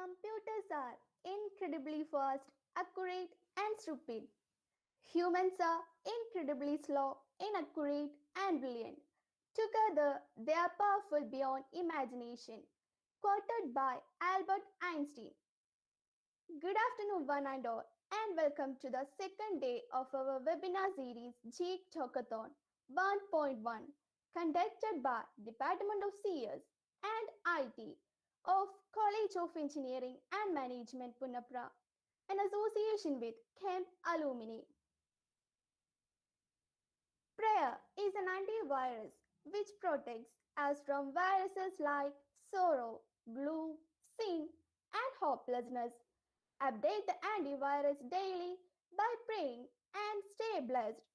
Computers are incredibly fast, accurate, and stupid. Humans are incredibly slow, inaccurate, and brilliant. Together, they are powerful beyond imagination. Quoted by Albert Einstein. Good afternoon, one and all, and welcome to the second day of our webinar series Geek Talkathon 1.1, conducted by Department of CS and IT of College of Engineering and Management, Punapra, in association with CEMP alumni. Prayer is an antivirus which protects us from viruses like sorrow, gloom, sin, and hopelessness. Update the antivirus daily by praying and stay blessed.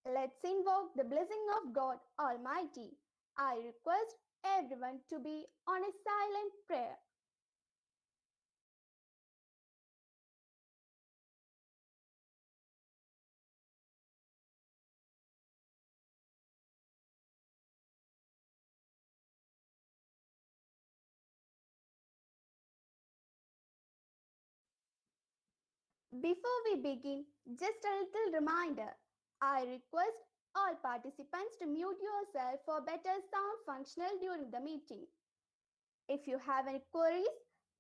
Let's invoke the blessing of God Almighty. I request everyone to be on a silent prayer. Before we begin, just a little reminder. I request all participants to mute yourself for better sound functional during the meeting. If you have any queries,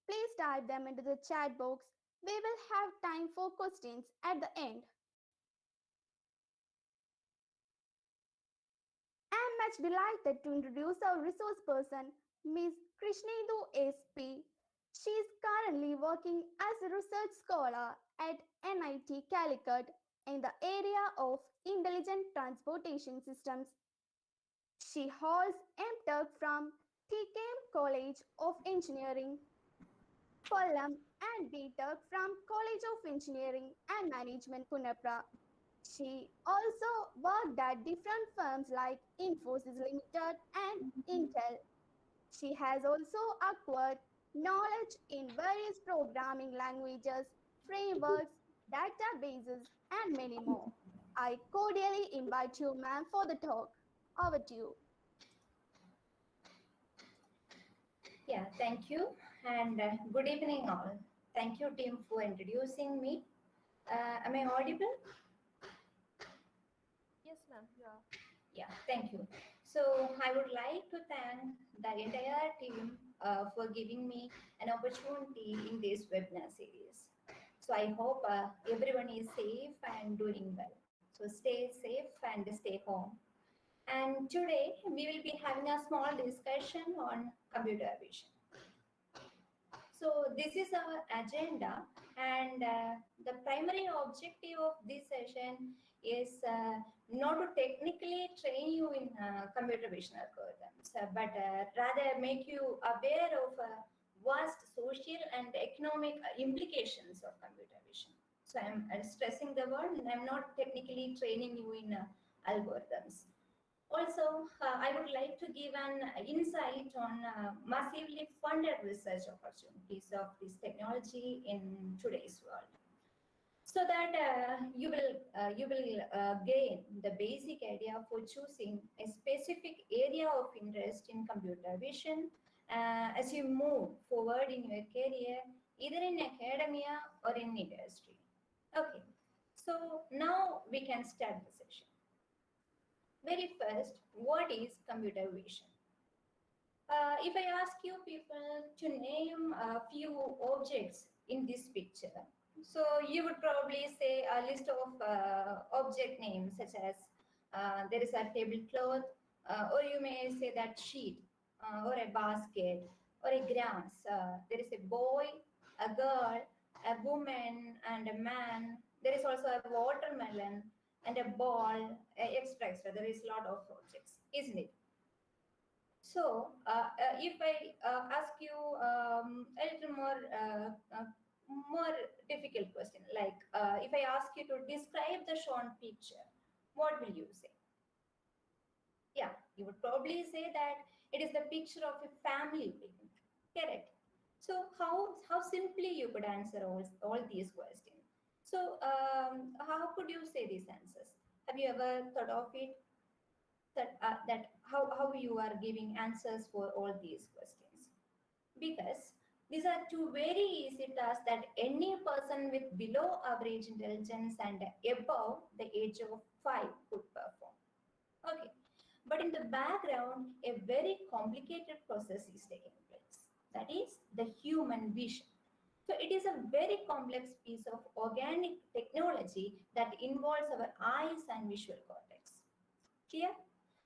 please type them into the chat box. We will have time for questions at the end. I am much delighted to introduce our resource person, Ms. Krishnendu SP. She is currently working as a research scholar at NIT Calicut in the area of intelligent transportation systems. She holds MTech from TKM College of Engineering, Kollam, and BTech from College of Engineering and Management, Punapra. She also worked at different firms like Infosys Limited and Intel. She has also acquired knowledge in various programming languages, frameworks, databases, and many more. I cordially invite you, ma'am, for the talk. Over to you. Yeah, thank you, and good evening all. Thank you, team, for introducing me. Am I audible? Yes, ma'am, you are. Yeah, thank you. So I would like to thank the entire team for giving me an opportunity in this webinar series. So I hope everyone is safe and doing well. So stay safe and stay home. And today we will be having a small discussion on computer vision. So this is our agenda, and the primary objective of this session is not to technically train you in computer vision algorithms, but rather make you aware of vast social and economic implications of computer vision. So I'm stressing the word, and I'm not technically training you in algorithms. Also, I would like to give an insight on massively funded research opportunities of this technology in today's world, so that you will gain the basic idea for choosing a specific area of interest in computer vision as you move forward in your career, either in academia or in industry. Okay, so now we can start the session. Very first, what is computer vision? If I ask you people to name a few objects in this picture, so you would probably say a list of object names such as there is a tablecloth, or you may say that sheet, or a basket, or a grass. There is a boy, a girl, a woman, and a man. There is also a watermelon and a ball, etc. There is a lot of objects, isn't it? So, if I ask you a little more difficult question, like if I ask you to describe the shown picture, what will you say? Yeah, you would probably say that it is the picture of a family picnic. Correct. So, how simply you could answer all these questions? So, how could you say these answers? Have you ever thought of it? That how you are giving answers for all these questions? Because These are two very easy tasks that any person with below average intelligence and above the age of 5 could perform. Okay, but in the background, a very complicated process is taking place. That is the human vision. So it is a very complex piece of organic technology that involves our eyes and visual cortex. Clear?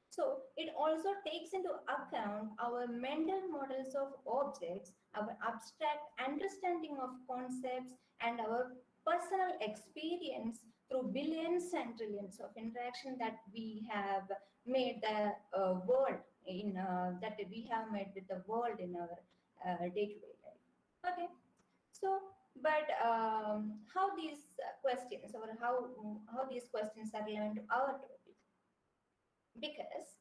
So it also takes into account our mental models of objects, our abstract understanding of concepts, and our personal experience through billions and trillions of interaction that we have made the world in that we have made with the world in our day-to-day life. Okay, so but how these questions or how these questions are relevant to our topic? Because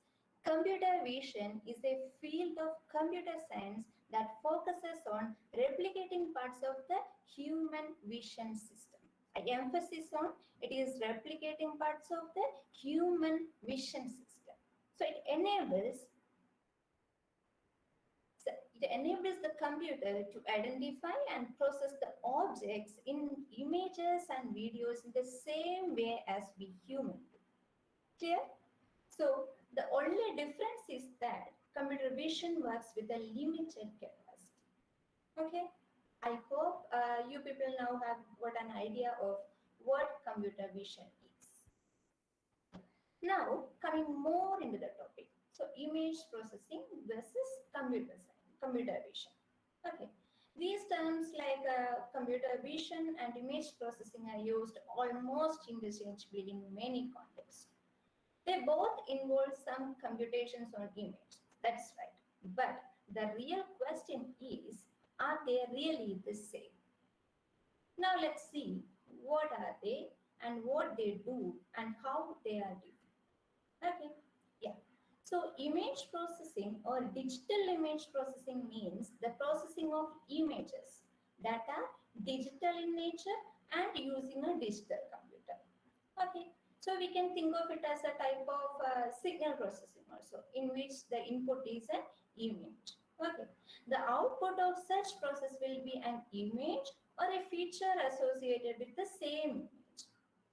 computer vision is a field of computer science that focuses on replicating parts of the human vision system. I emphasize on it is replicating parts of the human vision system. So it enables the computer to identify and process the objects in images and videos in the same way as we humans do. Clear? So the only difference is that computer vision works with a limited capacity. Okay, I hope you people now have got an idea of what computer vision is. Now coming more into the topic. So image processing versus computer vision. Okay, these terms like computer vision and image processing are used almost interchangeably in many contexts. They both involve some computations on image. That's right. But the real question is, are they really the same? Now let's see what are they and what they do and how they are different. Okay. Yeah. So image processing or digital image processing means the processing of images that are digital in nature and using a digital computer. Okay. So we can think of it as a type of signal processing also, in which the input is an image. Okay. The output of such process will be an image or a feature associated with the same image.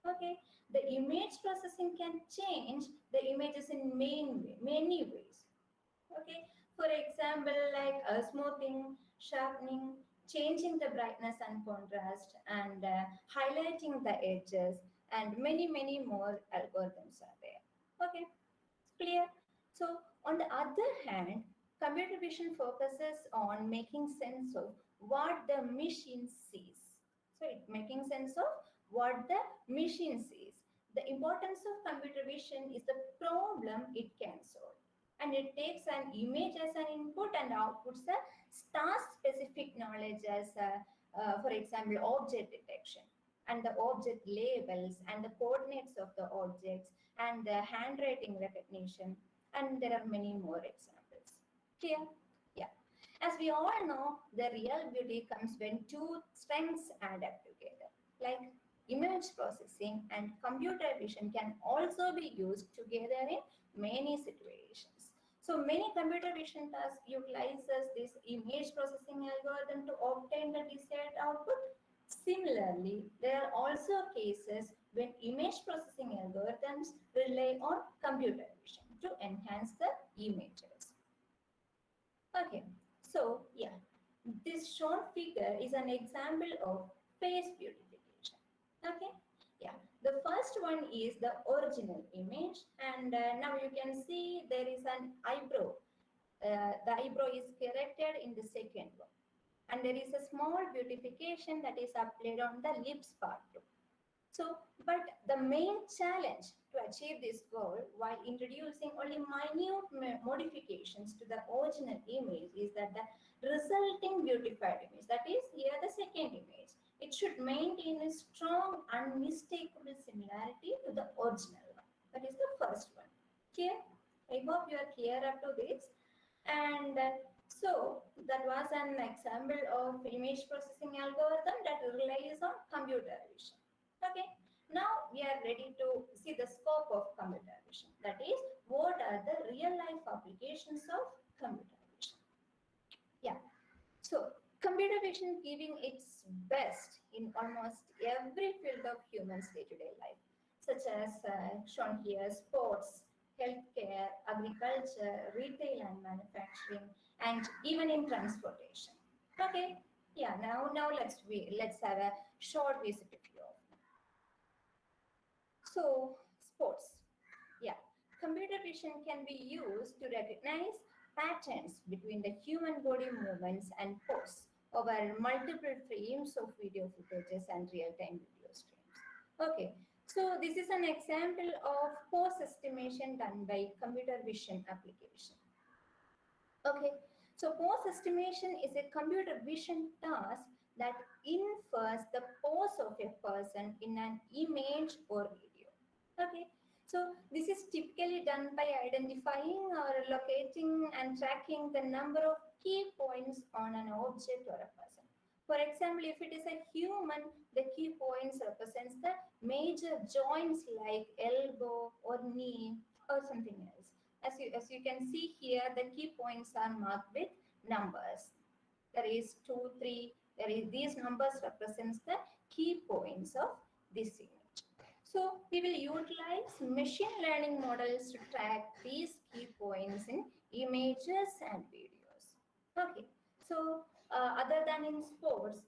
Okay. The image processing can change the images in many ways. Okay. For example, like smoothing, sharpening, changing the brightness and contrast, and highlighting the edges, and many more algorithms are there. Okay, clear? So on the other hand, computer vision focuses on making sense of what the machine sees. So it making sense of what the machine sees. The importance of computer vision is the problem it can solve. And it takes an image as an input and outputs a task-specific knowledge as, for example, object detection and the object labels and the coordinates of the objects and the handwriting recognition, and there are many more examples. Clear? Yeah. As we all know, the real beauty comes when two strengths add up together, like image processing and computer vision can also be used together in many situations. So many computer vision tasks utilizes this image processing algorithm to obtain the desired output. Similarly, there are also cases when image processing algorithms rely on computer vision to enhance the images. Okay, so yeah, this shown figure is an example of face beautification. Okay, yeah, the first one is the original image, and now you can see there is an eyebrow. The eyebrow is corrected in the second one, and there is a small beautification that is applied on the lips part too. So, but the main challenge to achieve this goal while introducing only minute modifications to the original image is that the resulting beautified image, that is here the second image, it should maintain a strong unmistakable similarity to the original one. That is the first one. Clear? I hope you are clear up to this. And so that was an example of image processing algorithm that relies on computer vision. Okay, now we are ready to see the scope of computer vision. That is, what are the real life applications of computer vision? Yeah, so computer vision giving its best in almost every field of humans' day-to-day life, such as shown here, sports, healthcare, agriculture, retail and manufacturing, and even in transportation. Okay, yeah. Now let's have a short visit of you. So sports, yeah. Computer vision can be used to recognize patterns between the human body movements and pose over multiple frames of video footages and real-time video streams. Okay, so this is an example of pose estimation done by computer vision application. Okay, so pose estimation is a computer vision task that infers the pose of a person in an image or video. Okay, so this is typically done by identifying or locating and tracking the number of key points on an object or a person. For example, if it is a human, the key points represents the major joints like elbow or knee or something else. As you can see here, the key points are marked with numbers. There is 2, 3. These numbers represents the key points of this image. So we will utilize machine learning models to track these key points in images and videos. Okay. So other than in sports,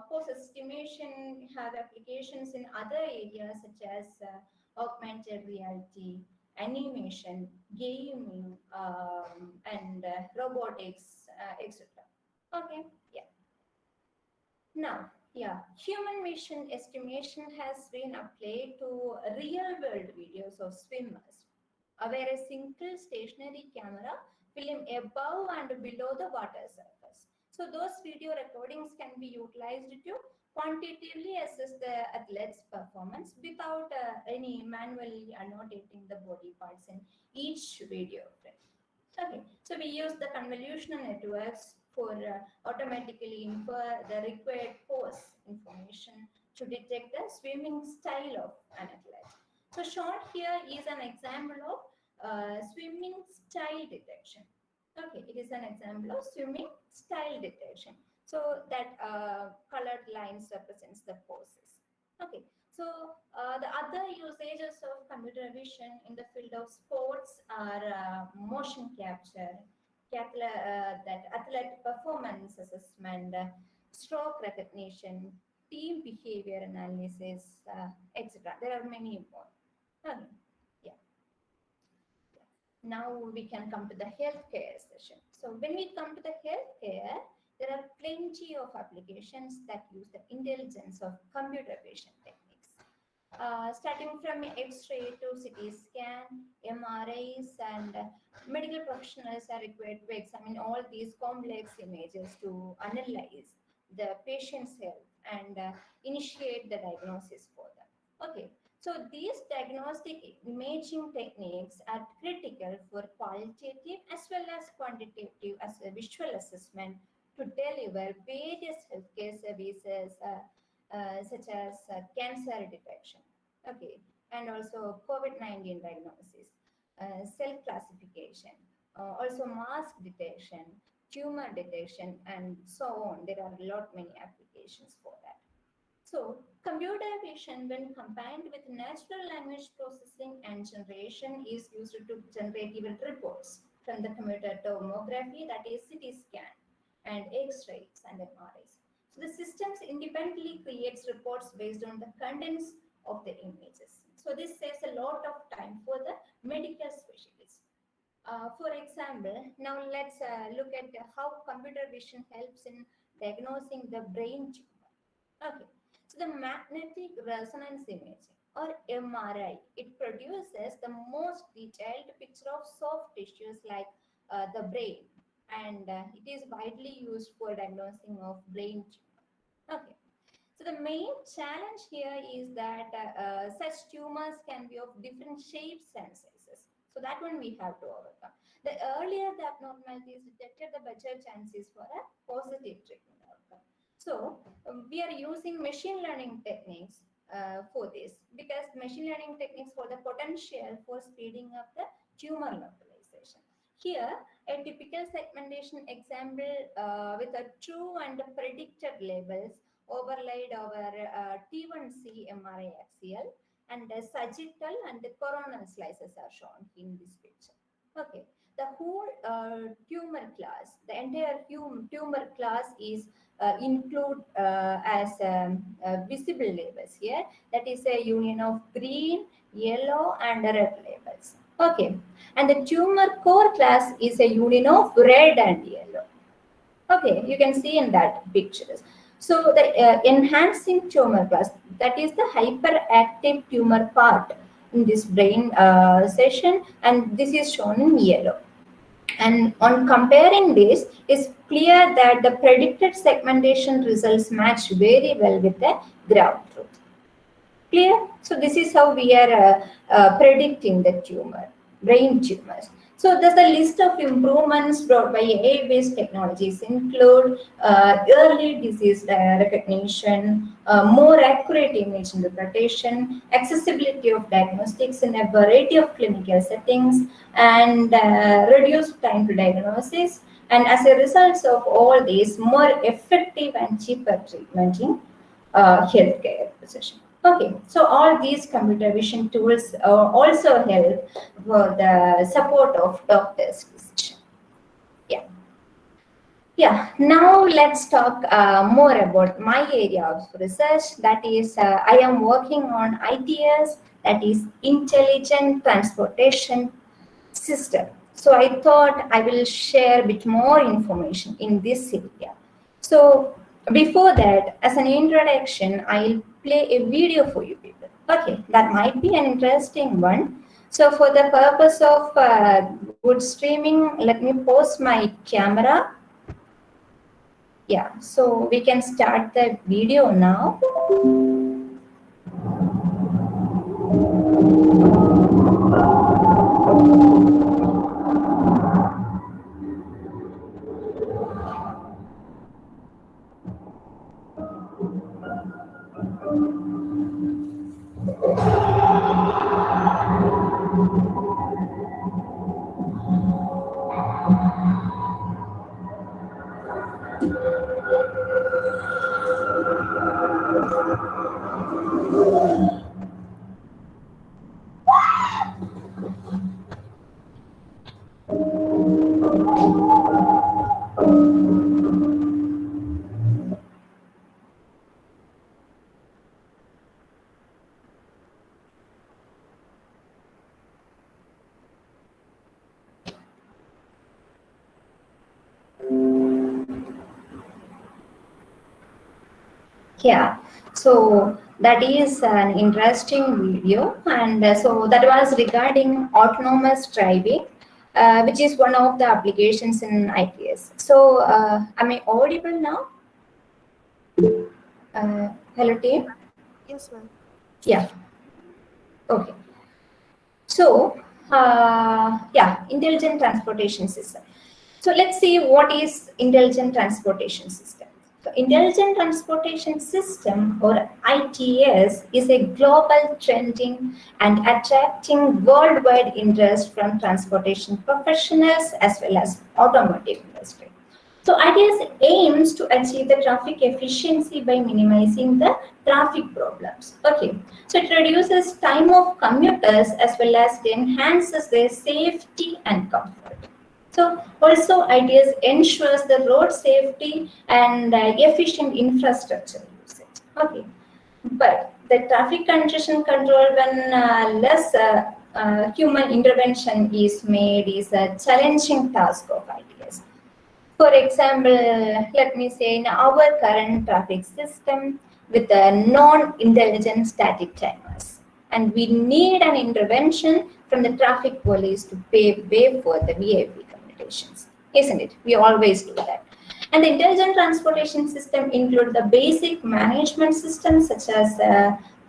pose estimation have applications in other areas such as augmented reality, animation, gaming, and robotics, etc. Okay, yeah. Now, yeah, human vision estimation has been applied to real-world videos of swimmers, where a single stationary camera film above and below the water surface. So those video recordings can be utilized to quantitatively assess the athlete's performance without any manually annotating the body parts in each video frame. Okay, so we use the convolutional networks for automatically infer the required pose information to detect the swimming style of an athlete. So shown here is an example of swimming style detection. Okay, it is an example of swimming style detection. So that colored lines represents the poses. Okay, so the other usages of computer vision in the field of sports are motion capture, that athlete performance assessment, stroke recognition, team behavior analysis, etc. There are many more. Okay. Yeah. Now we can come to the healthcare session. So when we come to the healthcare, there are plenty of applications that use the intelligence of computer vision techniques. Starting from X-ray to CT scan, MRIs, and medical professionals are required to examine all these complex images to analyze the patient's health and initiate the diagnosis for them. Okay, so these diagnostic imaging techniques are critical for qualitative as well as quantitative as a visual assessment to deliver various healthcare services such as cancer detection, okay, and also COVID-19 diagnosis, cell classification, also mask detection, tumor detection, and so on. There are a lot many applications for that. So computer vision, when combined with natural language processing and generation, is used to generate even reports from the computer tomography, that is CT scan, and X-rays and MRIs. So the systems independently creates reports based on the contents of the images. So this saves a lot of time for the medical specialists. For example, now let's look at how computer vision helps in diagnosing the brain tumor. Okay, so the magnetic resonance imaging or MRI, it produces the most detailed picture of soft tissues like the brain, and it is widely used for diagnosing of brain tumor. Okay, so the main challenge here is that such tumors can be of different shapes and sizes. So that one we have to overcome. The earlier the abnormality is detected, the better chances for a positive treatment outcome. So we are using machine learning techniques for this, because machine learning techniques for the potential for speeding up the tumor localization. Here, A typical segmentation example with a true and predicted labels overlaid over T1C MRI axial and sagittal and coronal slices are shown in this picture. Okay, the whole tumor class, the entire tumor class is include as visible labels here. That is a union of green, yellow, and red labels. Okay, and the tumor core class is a union of red and yellow. Okay, you can see in that pictures. So the enhancing tumor class, that is the hyperactive tumor part in this brain session, and this is shown in yellow. And on comparing this, it's clear that the predicted segmentation results match very well with the ground truth. Clear? So this is how we are predicting the tumor, brain tumors. So there's a list of improvements brought by AI-based technologies include early disease recognition, more accurate image interpretation, accessibility of diagnostics in a variety of clinical settings, and reduced time to diagnosis. And as a result of all these, more effective and cheaper treatment in healthcare position. Okay, so all these computer vision tools also help for the support of doctors' decision. Yeah. Now let's talk more about my area of research. That is, I am working on ITS, that is Intelligent Transportation System. So I thought I will share a bit more information in this area. So before that, as an introduction, I'll play a video for you people. Okay, that might be an interesting one. So for the purpose of good streaming, let me pause my camera. Yeah, so we can start the video now. Yeah, so that is an interesting video, and so that was regarding autonomous driving, which is one of the applications in ITS. So am I audible now? Hello team? Yes, ma'am. Yeah. Okay. So yeah, intelligent transportation system. So let's see what is intelligent transportation system. So Intelligent Transportation System, or ITS, is a global trending and attracting worldwide interest from transportation professionals as well as automotive industry. So ITS aims to achieve the traffic efficiency by minimizing the traffic problems. Okay, so it reduces time of commuters as well as it enhances their safety and comfort. So also ITS ensures the road safety and efficient infrastructure usage. Okay, but the traffic congestion control when less human intervention is made is a challenging task of ITS. For example, let me say in our current traffic system with non-intelligent static timers, and we need an intervention from the traffic police to pave way for the VIP communications, isn't it? We always do that. And the intelligent transportation system include the basic management systems such as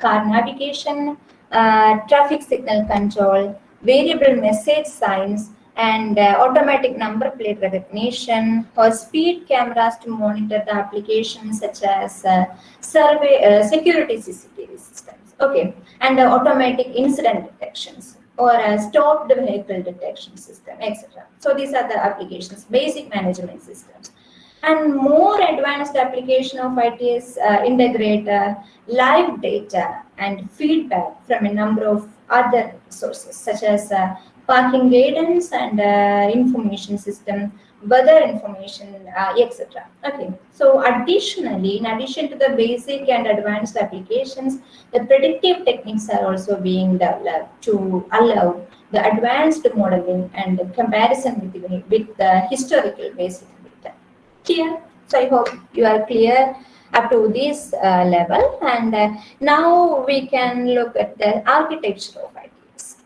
car navigation, traffic signal control, variable message signs, and automatic number plate recognition, or speed cameras to monitor the applications such as security CCTV systems. Okay, and automatic incident detections. or a stopped vehicle detection system, etc. So these are the applications, basic management systems. And more advanced application of ITS integrate live data and feedback from a number of other sources, such as parking guidance and information system, weather information, etc. Okay. So additionally, in addition to the basic and advanced applications, the predictive techniques are also being developed to allow the advanced modeling and comparison with the historical basic data. Clear? So I hope you are clear up to this level, and now we can look at the architecture of ideas.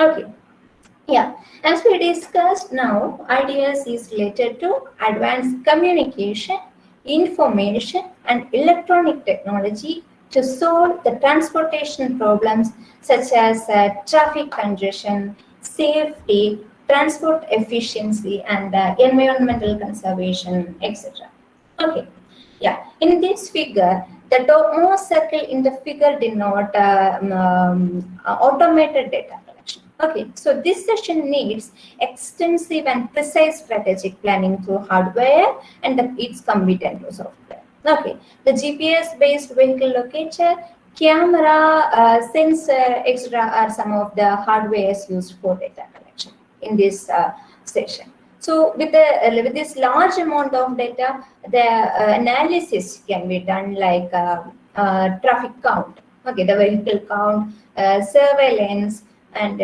Okay. Yeah, as we discussed now, ideas is related to advanced communication, information, and electronic technology to solve the transportation problems such as traffic congestion, safety, transport efficiency, and environmental conservation, etc. Okay, yeah, in this figure, the topmost circle in the figure denote automated data. Okay, so this session needs extensive and precise strategic planning through hardware and its competent software. Okay, the GPS-based vehicle locator, camera, sensor, etc. are some of the hardwares used for data collection in this session. So with this large amount of data, the analysis can be done like traffic count, okay, the vehicle count, surveillance, and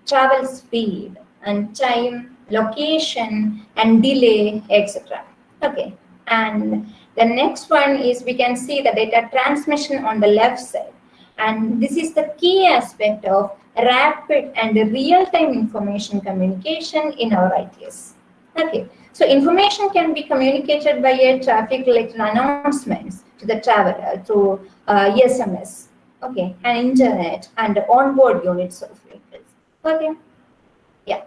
travel speed and time, location and delay, etc. Okay, and the next one is we can see the data transmission on the left side, and this is the key aspect of rapid and real-time information communication in our ITS. Okay, so information can be communicated by a traffic-related announcements to the traveler through SMS, okay, and internet and onboard units of vehicles. Okay, yeah.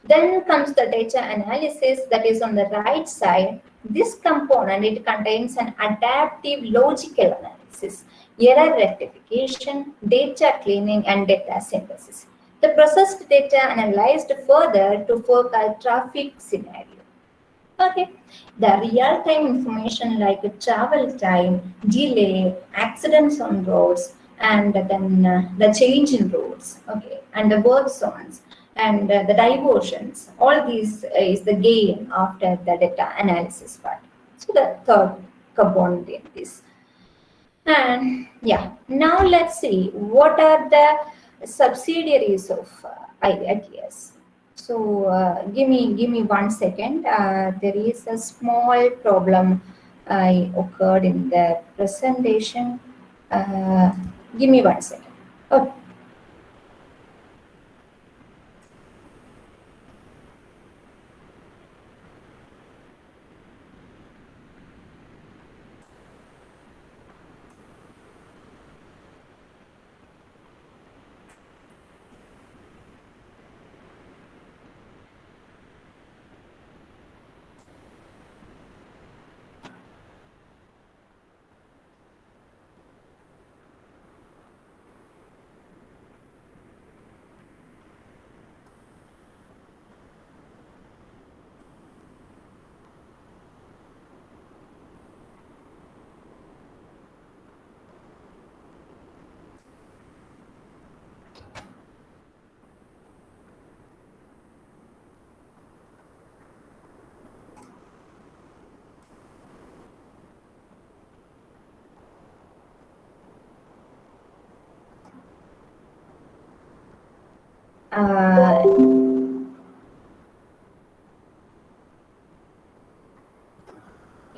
Then comes the data analysis that is on the right side. This component, it contains an adaptive logical analysis, error rectification, data cleaning, and data synthesis. The processed data analyzed further to forecast traffic scenario. Okay, the real-time information like travel time, delay, accidents on roads, and then the change in roads, okay, and the work zones, and the diversions, all these is the gain after the data analysis part. So the third component in this. And yeah, now let's see what are the subsidiaries of ITS. So give me 1 second. There is a small problem occurred in the presentation. Give me 1 second. Okay.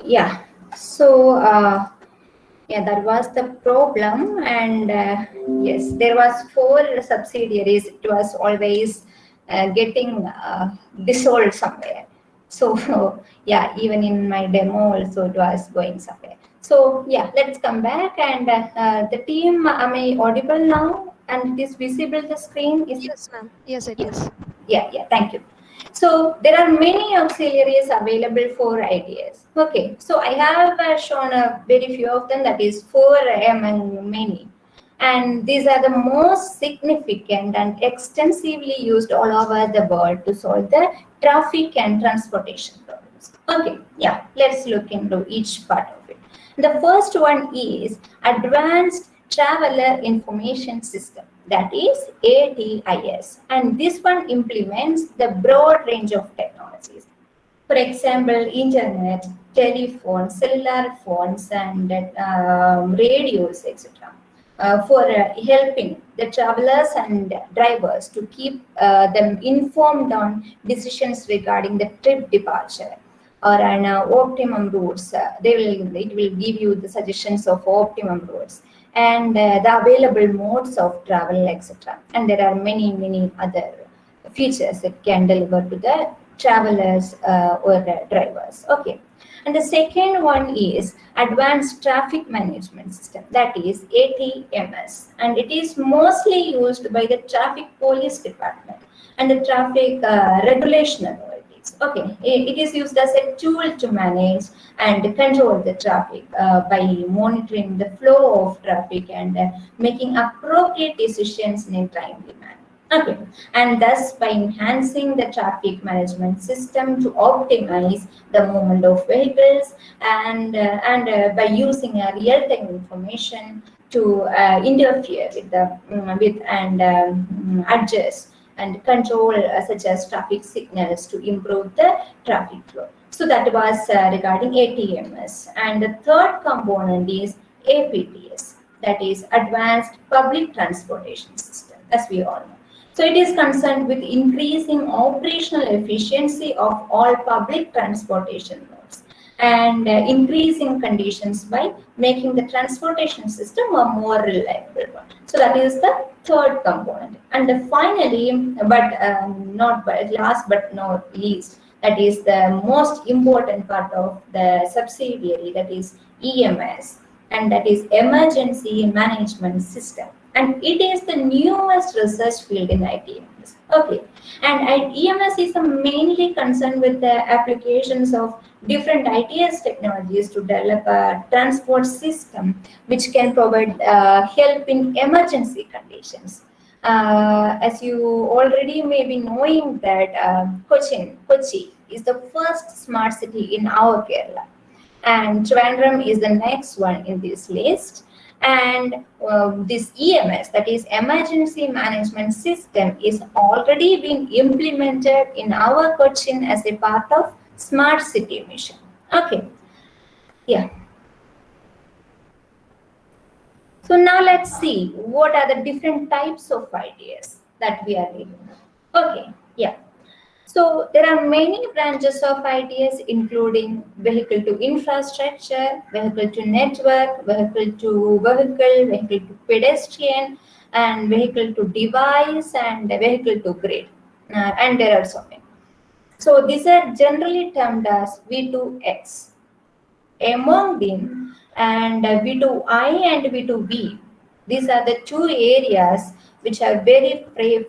Yeah, so yeah, that was the problem, and yes, there was 4 subsidiaries. It was always getting dissolved somewhere. So yeah, even in my demo also it was going somewhere. So yeah, let's come back, and the team, am I audible now? And it is visible the screen? Yes, ma'am. Yes, it yeah. is. Yeah, thank you. So there are many auxiliaries available for ideas. Okay, so I have shown a very few of them, that is 4 among many. And these are the most significant and extensively used all over the world to solve the traffic and transportation problems. Okay, yeah, let's look into each part of it. The first one is Advanced Traveler Information System, that is ATIS, and this one implements the broad range of technologies. For example, internet, telephone, cellular phones, and radios, etc. For helping the travelers and drivers to keep them informed on decisions regarding the trip departure or an optimum routes. It will give you the suggestions of optimum routes and the available modes of travel, etc. And there are many other features it can deliver to the travelers or the drivers. Okay. And the second one is Advanced Traffic Management System, that is ATMS, and it is mostly used by the Traffic Police Department and the Traffic Regulation Authorities. Okay, it is used as a tool to manage and control the traffic by monitoring the flow of traffic and making appropriate decisions in a timely manner. Okay, and thus by enhancing the traffic management system to optimize the movement of vehicles and by using a real-time information to interfere with and adjust and control such as traffic signals to improve the traffic flow. So that was regarding ATMS. And the third component is APTS, that is Advanced Public Transportation System, as we all know. So it is concerned with increasing operational efficiency of all public transportation modes and increasing conditions by making the transportation system a more reliable one. So that is the third component. And finally, last but not least, that is the most important part of the subsidiary, that is EMS, and that is Emergency Management System. And it is the newest research field in ITMS. Okay, and EMS is mainly concerned with the applications of different ITS technologies to develop a transport system which can provide help in emergency conditions. As you already may be knowing that Kochi is the first smart city in our Kerala, and Trivandrum is the next one in this list. And this EMS, that is Emergency Management System, is already being implemented in our Cochin as a part of Smart City mission. Okay, yeah. So now let's see what are the different types of ideas that we are dealing with. Okay, yeah. So there are many branches of ideas, including vehicle to infrastructure, vehicle to network, vehicle to vehicle, vehicle to pedestrian, and vehicle to device, and vehicle to grid. And there are so many. So these are generally termed as V2X. Among them, and V2I and V2V, these are the two areas which are very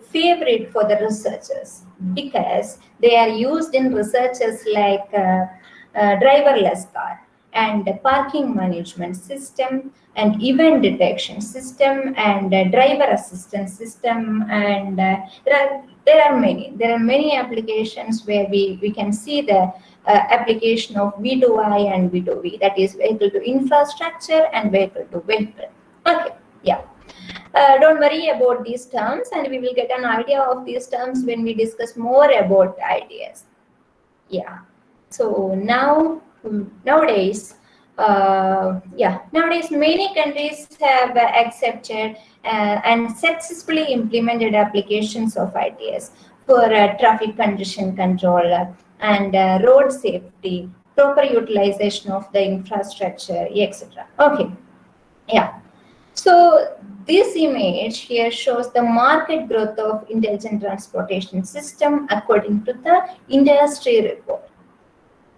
favorite for the researchers because they are used in researches like driverless car and parking management system and event detection system and driver assistance system, and there are many applications where we can see the application of V2I and V2V, that is vehicle to infrastructure and vehicle to vehicle. Okay, yeah. Don't worry about these terms, and we will get an idea of these terms when we discuss more about ideas. Yeah. So nowadays many countries have accepted and successfully implemented applications of ideas for traffic congestion control and road safety, proper utilization of the infrastructure, etc. Okay. Yeah. So this image here shows the market growth of intelligent transportation system according to the industry report.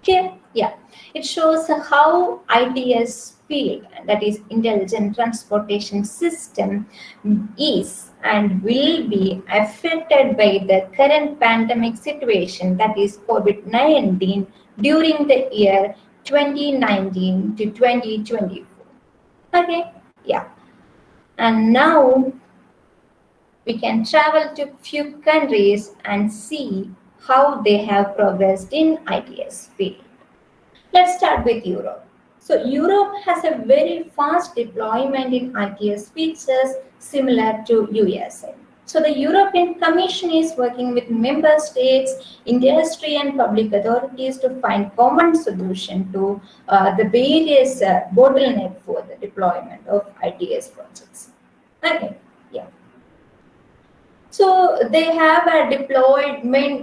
Okay, yeah, it shows how ITS field, that is intelligent transportation system, is and will be affected by the current pandemic situation, that is COVID-19, during the year 2019 to 2024. Okay, yeah. And now we can travel to few countries and see how they have progressed in ITS field. Let's start with Europe. So Europe has a very fast deployment in ITS features similar to USA. So the European Commission is working with member states, industry and public authorities to find common solution to the various bottleneck for the deployment of ITS projects. Okay, yeah. So they have deployed many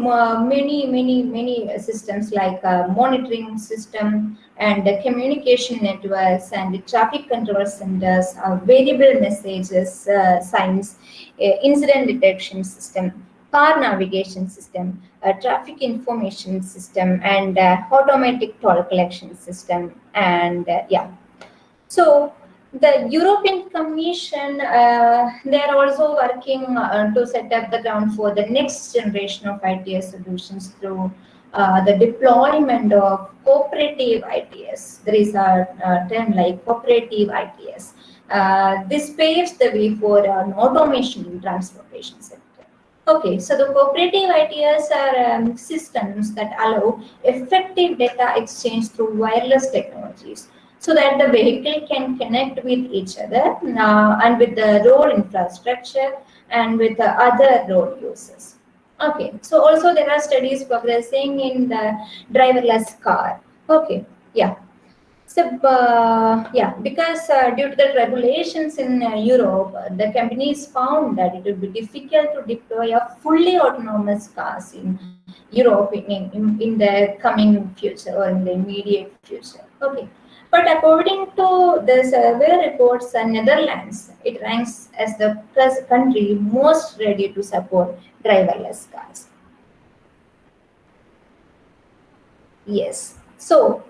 systems like monitoring system and communication networks and traffic control centers, variable messages, signs, incident detection system, car navigation system, traffic information system, and automatic toll collection system, and yeah. So the European Commission, they are also working to set up the ground for the next generation of ITS solutions through the deployment of cooperative ITS. There is a term like cooperative ITS. This paves the way for an automation in transportation sector. Okay, so the cooperative ITS are systems that allow effective data exchange through wireless technologies, so that the vehicle can connect with each other and with the road infrastructure and with the other road users. Okay, so also there are studies progressing in the driverless car. Okay, yeah. So, yeah, because due to the regulations in Europe, the companies found that it would be difficult to deploy a fully autonomous cars in Europe in the coming future or in the immediate future. Okay. But according to the survey reports, Netherlands, it ranks as the country most ready to support driverless cars. Yes. So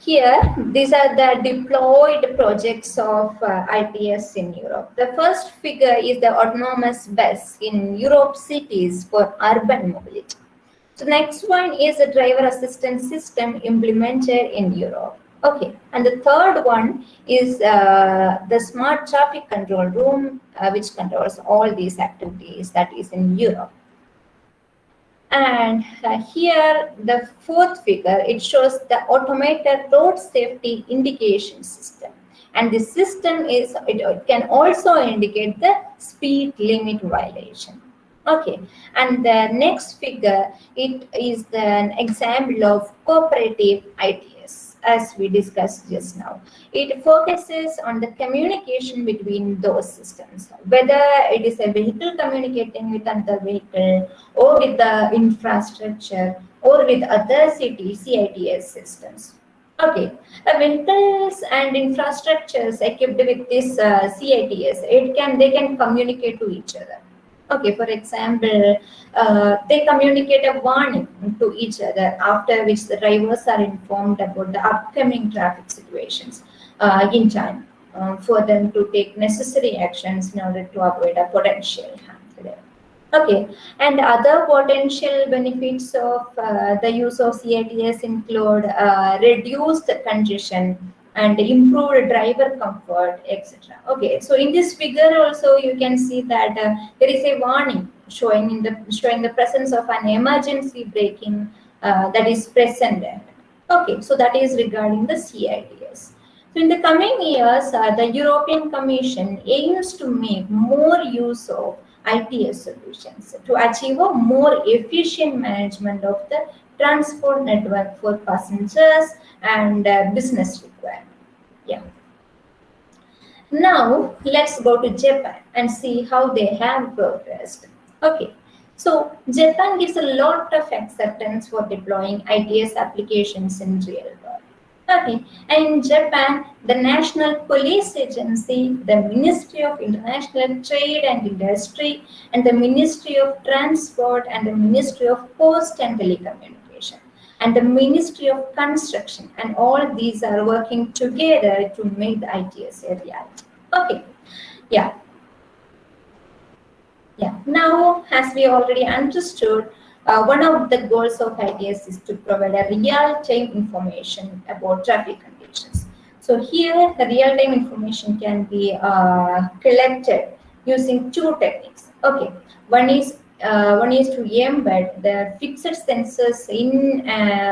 here, these are the deployed projects of ITS in Europe. The first figure is the autonomous bus in Europe cities for urban mobility. So next one is a driver assistance system implemented in Europe. Okay, and the third one is the smart traffic control room, which controls all these activities, that is in Europe. And here, the fourth figure, it shows the automated road safety indication system. And this system is, it can also indicate the speed limit violation. Okay, and the next figure, it is an example of cooperative ITS, as we discussed just now. It focuses on the communication between those systems, whether it is a vehicle communicating with another vehicle, or with the infrastructure, or with other CITS systems. Okay, vehicles and infrastructures equipped with this CITS, they can communicate to each other. Okay, for example, they communicate a warning to each other, after which the drivers are informed about the upcoming traffic situations in time for them to take necessary actions in order to avoid a potential harm to them. Okay, and other potential benefits of the use of CITS include reduced congestion and improved driver comfort, etc. Okay, so in this figure also you can see that there is a warning showing the presence of an emergency braking that is present there. Okay, so that is regarding the CITS. So in the coming years, the European Commission aims to make more use of ITS solutions to achieve a more efficient management of the transport network for passengers and business requirements. Yeah. Now let's go to Japan and see how they have progressed. Okay. So Japan gives a lot of acceptance for deploying ITS applications in real world. Okay. And in Japan, the National Police Agency, the Ministry of International Trade and Industry, and the Ministry of Transport and the Ministry of Post and Telecommunication, and the Ministry of Construction, and all these are working together to make the ITS a reality. Okay, yeah. Yeah, now as we already understood, one of the goals of ITS is to provide a real-time information about traffic conditions. So here the real-time information can be collected using two techniques. Okay, one is to embed the fixed sensors in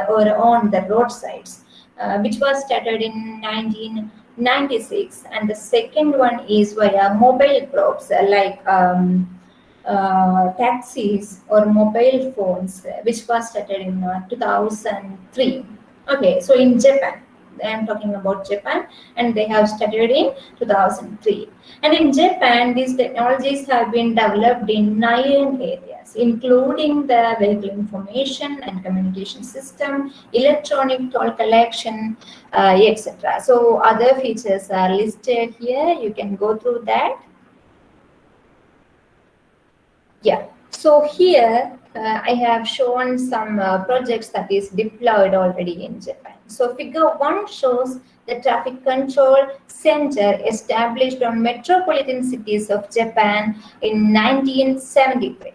or on the roadsides, which was started in 1996, and the second one is via mobile probes like taxis or mobile phones, which was started in 2003. Okay, so in Japan, I am talking about Japan, and they have started in 2003. And in Japan, these technologies have been developed in 9 areas, including the vehicle information and communication system, electronic toll collection, etc. So other features are listed here. You can go through that. Yeah, so here I have shown some projects that is deployed already in Japan. So figure 1 shows the traffic control center established on metropolitan cities of Japan in 1973.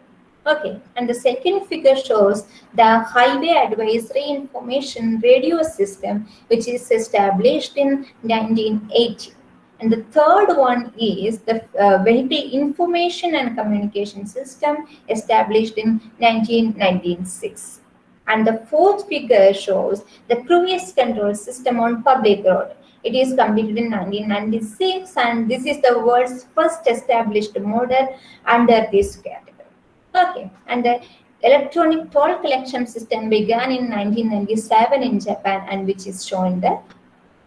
Okay, and the second figure shows the highway advisory information radio system, which is established in 1980. And the third one is the vehicle information and communication system established in 1996. And the fourth figure shows the cruise control system on public road. It is completed in 1996, and this is the world's first established model under this category. Okay, and the electronic toll collection system began in 1997 in Japan, and which is shown in the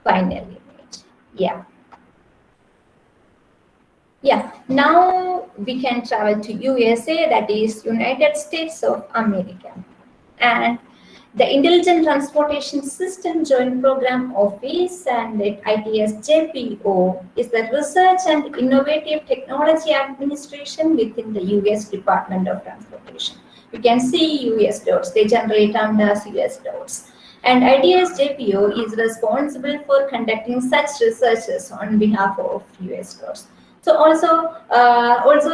final image. Yeah. Yeah, now we can travel to USA, that is United States of America. And the Intelligent Transportation System Joint Program Office and 𝑰𝒏𝒂𝒕𝒊𝒏𝒂 is the Research and Innovative Technology Administration within the US Department of Transportation. You can see US dots, they generally termed as US dots. And 𝑰𝒏𝒂𝒕𝒊𝒏𝒂 is responsible for conducting such researches on behalf of US dots. So also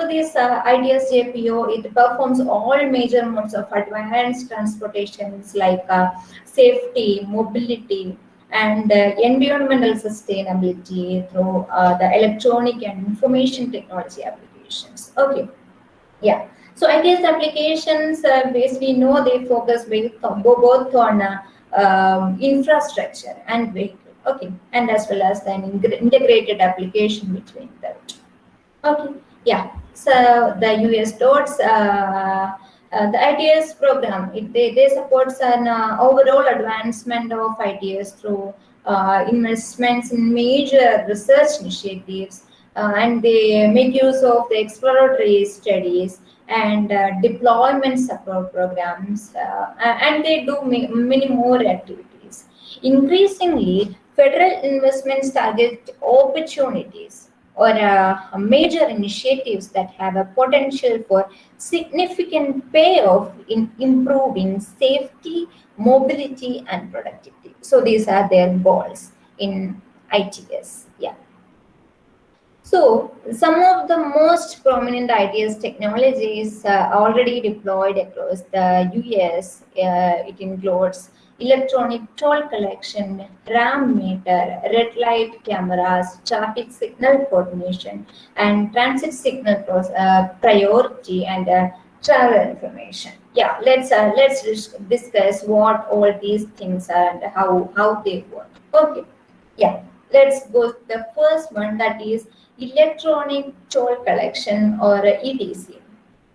this 𝒦𝒐𝒂𝒕𝒊𝒏𝒂, it performs all major modes of advanced transportations like safety, mobility, and environmental sustainability through the electronic and information technology applications. Okay, yeah. So ITS applications, as we know, they focus both on infrastructure and vehicle. Okay, and as well as an integrated application between them. Okay, yeah. So the US dots, the ITS program, they support an overall advancement of ITS through investments in major research initiatives, and they make use of the exploratory studies and deployment support programs, and they do many more activities. Increasingly, federal investments target opportunities or major initiatives that have a potential for significant payoff in improving safety, mobility, and productivity. So these are their goals in ITS. Yeah. So some of the most prominent ITS technologies already deployed across the US. It includes electronic toll collection, RAM meter, red light cameras, traffic signal coordination, and transit signal priority, and travel information. Yeah, let's discuss what all these things are and how they work. Okay, yeah, let's go to the first one, that is electronic toll collection or ETC.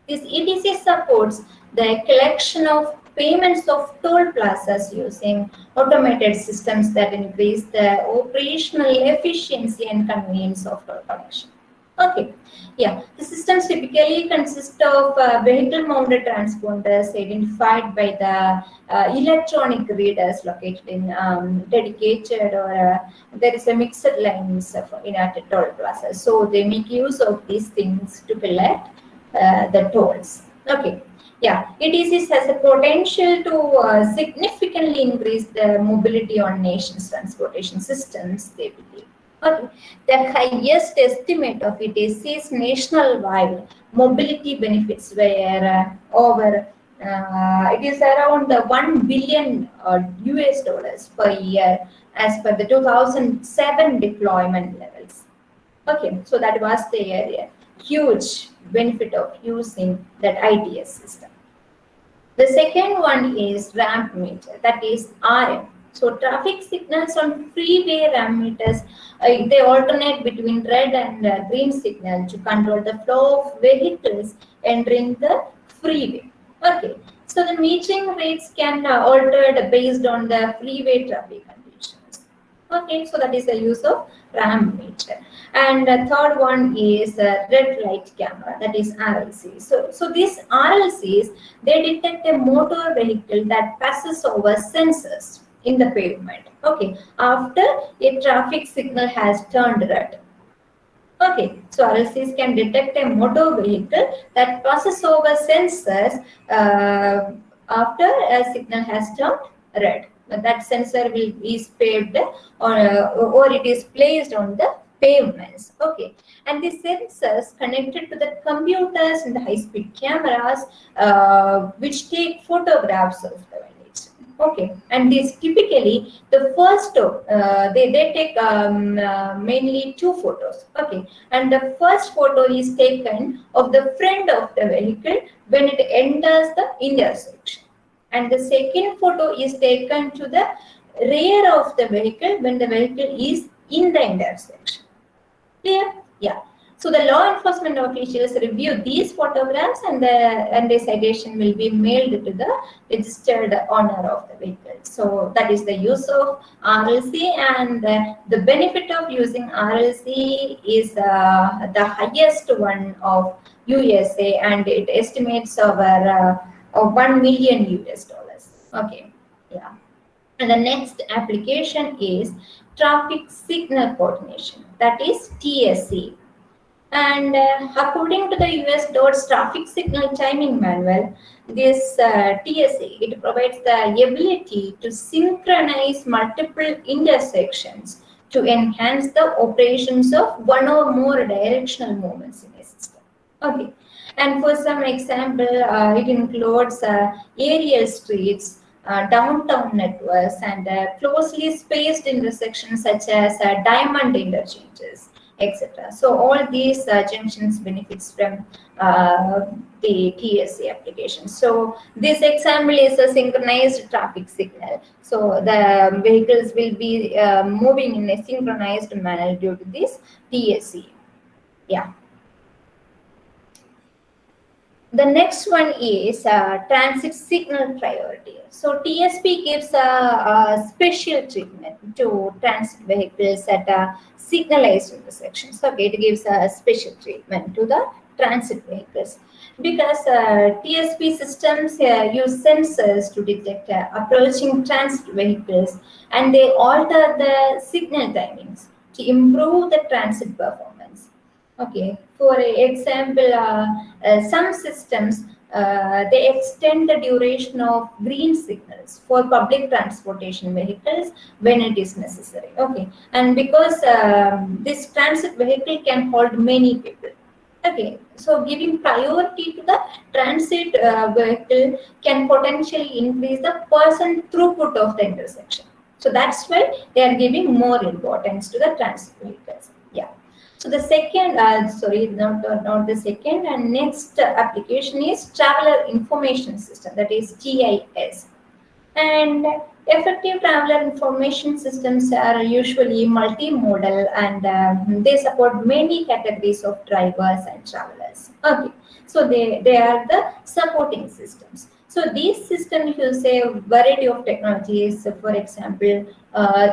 This ETC supports the collection of payments of toll plazas using automated systems that increase the operational efficiency and convenience of toll collection. Okay, yeah, the systems typically consist of vehicle-mounted transponders identified by the electronic readers located in dedicated or there is a mixed lines in a toll plaza. So they make use of these things to collect the tolls. Okay. Yeah, ETCs has a potential to significantly increase the mobility on nation's transportation systems, they believe. Okay. The highest estimate of ETCs nationwide mobility benefits were over, it is around $1 billion US per year as per the 2007 deployment levels. Okay, so that was the area. Huge benefit of using that ITS system. The second one is ramp meter, that is RM. So traffic signals on freeway ramp meters, they alternate between red and green signal to control the flow of vehicles entering the freeway. Okay, so the metering rates can altered based on the freeway traffic conditions. Okay, so that is the use of ramp meter. And the third one is red light camera, that is RLC. So these RLCs, they detect a motor vehicle that passes over sensors in the pavement. Okay, after a traffic signal has turned red. Okay, so RLCs can detect a motor vehicle that passes over sensors after a signal has turned red. That sensor will be spaced or it is placed on the pavements. Okay, and the sensors connected to the computers and the high-speed cameras which take photographs of the village. Okay, and this typically the first they take mainly two photos. Okay, and the first photo is taken of the front of the vehicle when it enters the intersection, and the second photo is taken to the rear of the vehicle when the vehicle is in the intersection. Clear? Yeah. So the law enforcement officials review these photographs, and the citation will be mailed to the registered owner of the vehicle. So that is the use of RLC, and the benefit of using RLC is the highest one of USA, and it estimates over $1 million US. Okay, yeah. And the next application is traffic signal coordination, that is TSC. And according to the US DOT's traffic signal timing manual, this TSC, it provides the ability to synchronize multiple intersections to enhance the operations of one or more directional movements in a system. Okay, and for some example, it includes aerial streets, downtown networks, and closely spaced intersections such as diamond interchanges, etc. So all these junctions benefits from the TSC application. So this example is a synchronized traffic signal. So the vehicles will be moving in a synchronized manner due to this TSC. Yeah. The next one is transit signal priority. So TSP gives a special treatment to transit vehicles at signalized intersections. Okay, it gives a special treatment to the transit vehicles because TSP systems use sensors to detect approaching transit vehicles, and they alter the signal timings to improve the transit performance. Okay, for example, some systems they extend the duration of green signals for public transportation vehicles when it is necessary. Okay, and because this transit vehicle can hold many people. Okay, so giving priority to the transit vehicle can potentially increase the person throughput of the intersection. So that's why they are giving more importance to the transit vehicles. Yeah. So the second, not the second, and next application is Traveler Information System, that is TIS. And effective traveler information systems are usually multimodal, and they support many categories of drivers and travelers. Okay, so they are the supporting systems. So these systems use a variety of technologies, for example,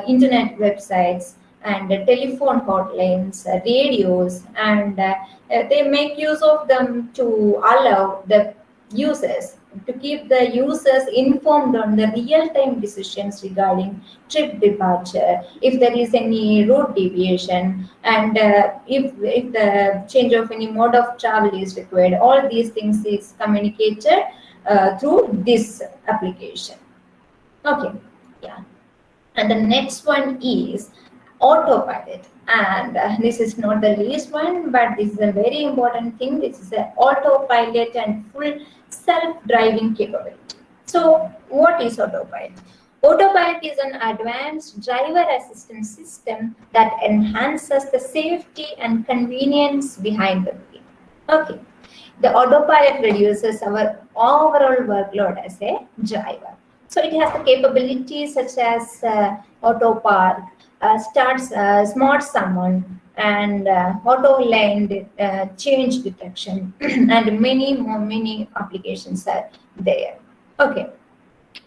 internet websites and telephone hotlines, radios, and they make use of them to allow the users to keep the users informed on the real-time decisions regarding trip departure, if there is any route deviation, and if the change of any mode of travel is required. All these things is communicated through this application. Okay, yeah. And the next one is Autopilot, and this is not the least one, but this is a very important thing. This is an autopilot and full self-driving capability. So what is autopilot? Autopilot is an advanced driver assistance system that enhances the safety and convenience behind the wheel. Okay. The autopilot reduces our overall workload as a driver. So it has the capabilities such as auto park, smart summon, and auto lane change detection, and many applications are there. Okay,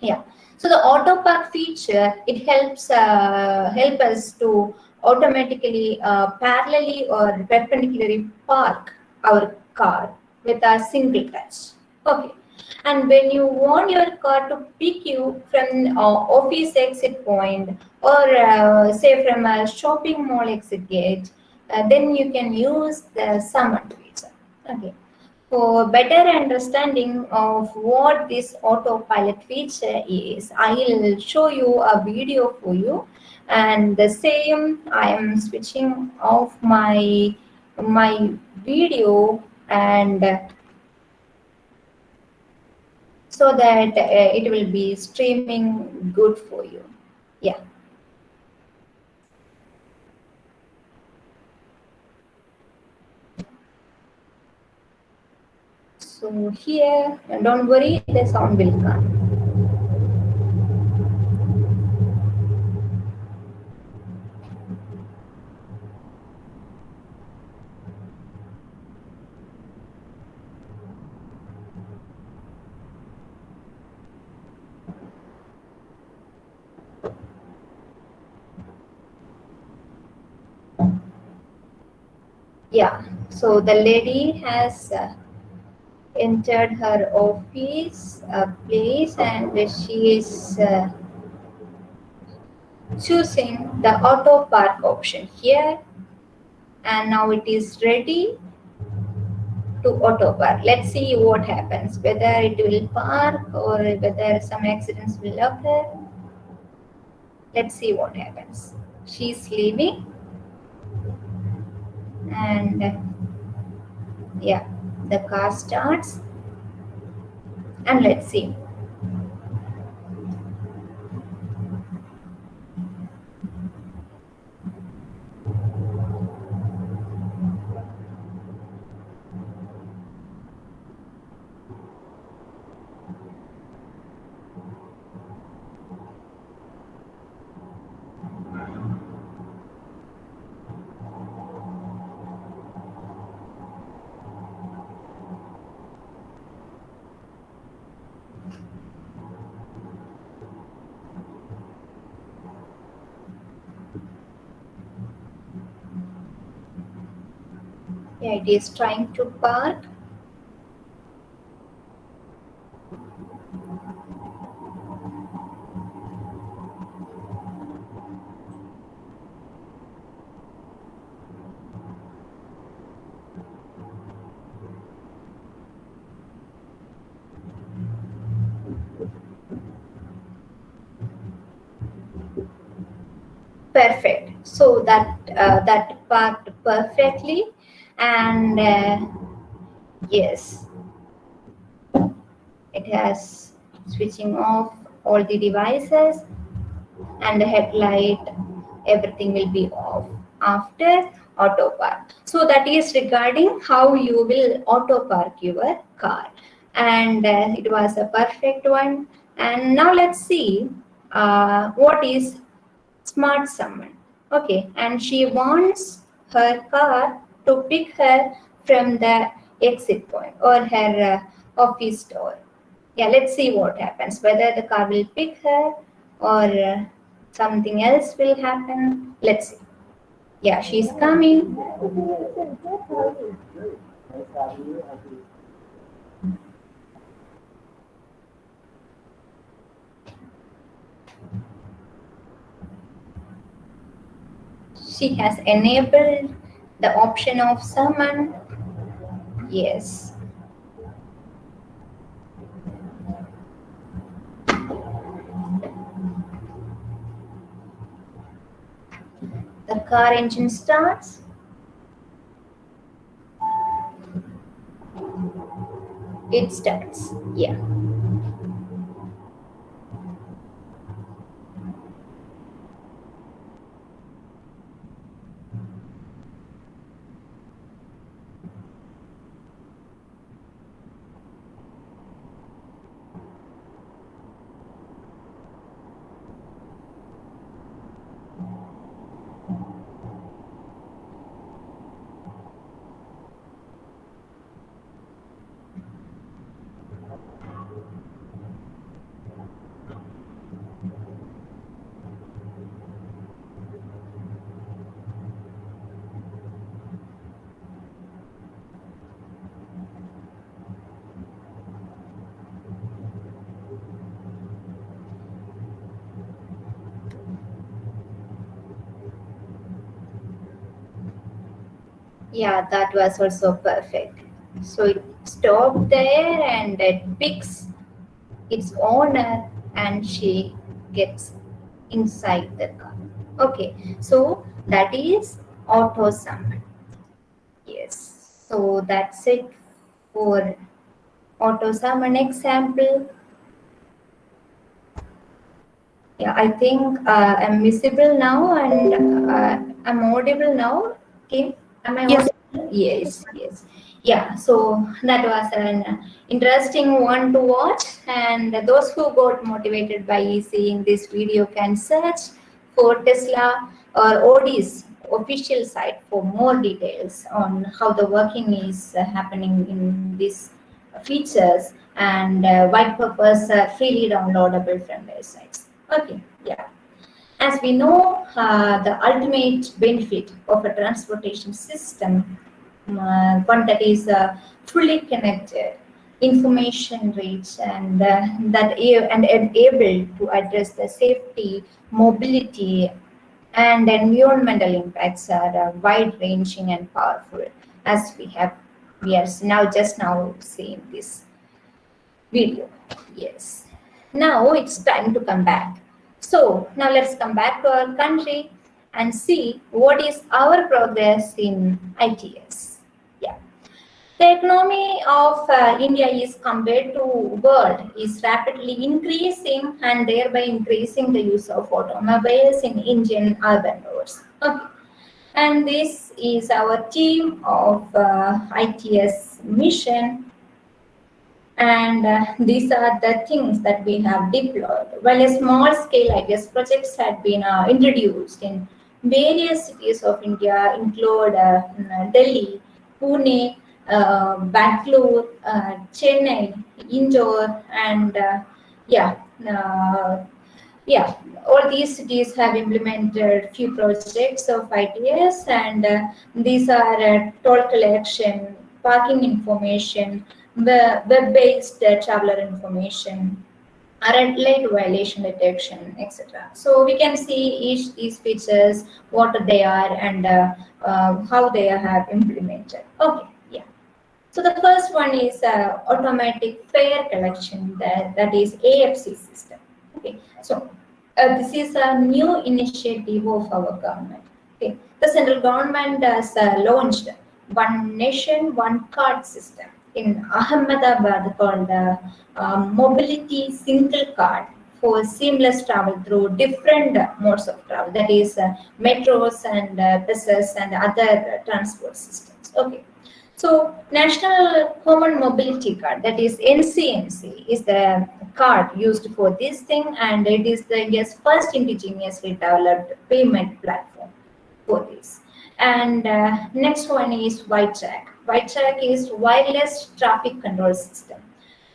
yeah. So the auto park feature, it help us to automatically parallelly or perpendicularly park our car with a single touch. Okay. And when you want your car to pick you from office exit point, or say from a shopping mall exit gate, then you can use the summon feature. Okay. For better understanding of what this autopilot feature is, I'll show you a video for you. And the same, I am switching off my video, and so that it will be streaming good for you. Yeah. So here, don't worry, the sound will come. Yeah, so the lady has entered her office place, and she is choosing the auto park option here, and now it is ready to auto park. Let's see what happens, whether it will park or whether some accidents will occur. Let's see what happens. She's leaving, and yeah, the car starts, and let's see. Yeah, it is trying to park. Perfect. So that parked perfectly, and yes, it has switching off all the devices, and the headlight, everything will be off after auto park. So that is regarding how you will auto park your car, and it was a perfect one. And now let's see what is smart summon. Okay, and she wants her car to pick her from the exit point or her office door. Yeah, let's see what happens, whether the car will pick her or something else will happen. Let's see. Yeah, she's coming. She has enabled the option of summon. Yes. The car engine starts. It starts. Yeah. Yeah, that was also perfect. So it stopped there and it picks its owner and she gets inside the car. Okay, so that is auto summon. Yes, so that's it for auto summon example. Yeah, I think I'm visible now and I'm audible now. Okay, am I Yes. audible? Yes, yes. Yeah, so that was an interesting one to watch, and those who got motivated by seeing this video can search for Tesla or Audi's official site for more details on how the working is happening in these features and white papers are freely downloadable from their sites. Okay, yeah. As we know, the ultimate benefit of a transportation system, one that is fully connected, information rich, and and able to address the safety, mobility, and environmental impacts are wide-ranging and powerful, as we are now seeing this video. Yes. Now it's time to come back. So now let's come back to our country and see what is our progress in ITS. Yeah. The economy of India is compared to world is rapidly increasing and thereby increasing the use of automobiles in Indian urban roads. Okay. And this is our team of ITS mission, and these are the things that we have deployed. While a small scale ITS projects had been introduced in various cities of India, include Delhi, Pune, Bangalore, Chennai, Indore, and yeah, uh, yeah, all these cities have implemented few projects of ITS, and these are toll collection, parking information, web-based traveler information, red light violation detection, etc. So we can see each these features, what they are, and how they have implemented. Okay, yeah. So the first one is automatic fare collection, that is AFC system. Okay, so this is a new initiative of our government. Okay, the central government has launched one nation, one card system in Ahmedabad called Mobility Single Card for seamless travel through different modes of travel, that is metros and buses and other transport systems. Okay. So National Common Mobility Card, that is NCMC, is the card used for this thing, and it is the India's first indigenously developed payment platform for this. And next one is WITRAC. WITRAC is Wireless Traffic Control System.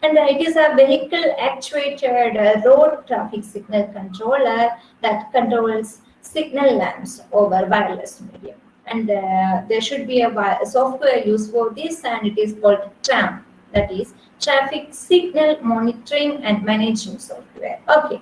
And it is a vehicle actuated road traffic signal controller that controls signal lamps over wireless medium. And there should be a software used for this, and it is called TRAM, that is Traffic Signal Monitoring and Management Software. Okay,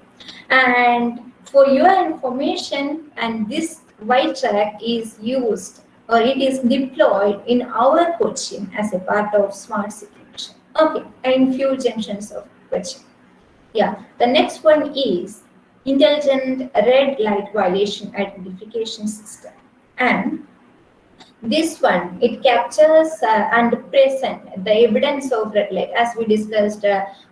and for your information, and this WITRAC is used or it is deployed in our Cochin as a part of Smart City Mission. Okay, in few junctions of Cochin. Yeah, the next one is Intelligent Red Light Violation Identification System, and this one, it captures and present the evidence of red light, as we discussed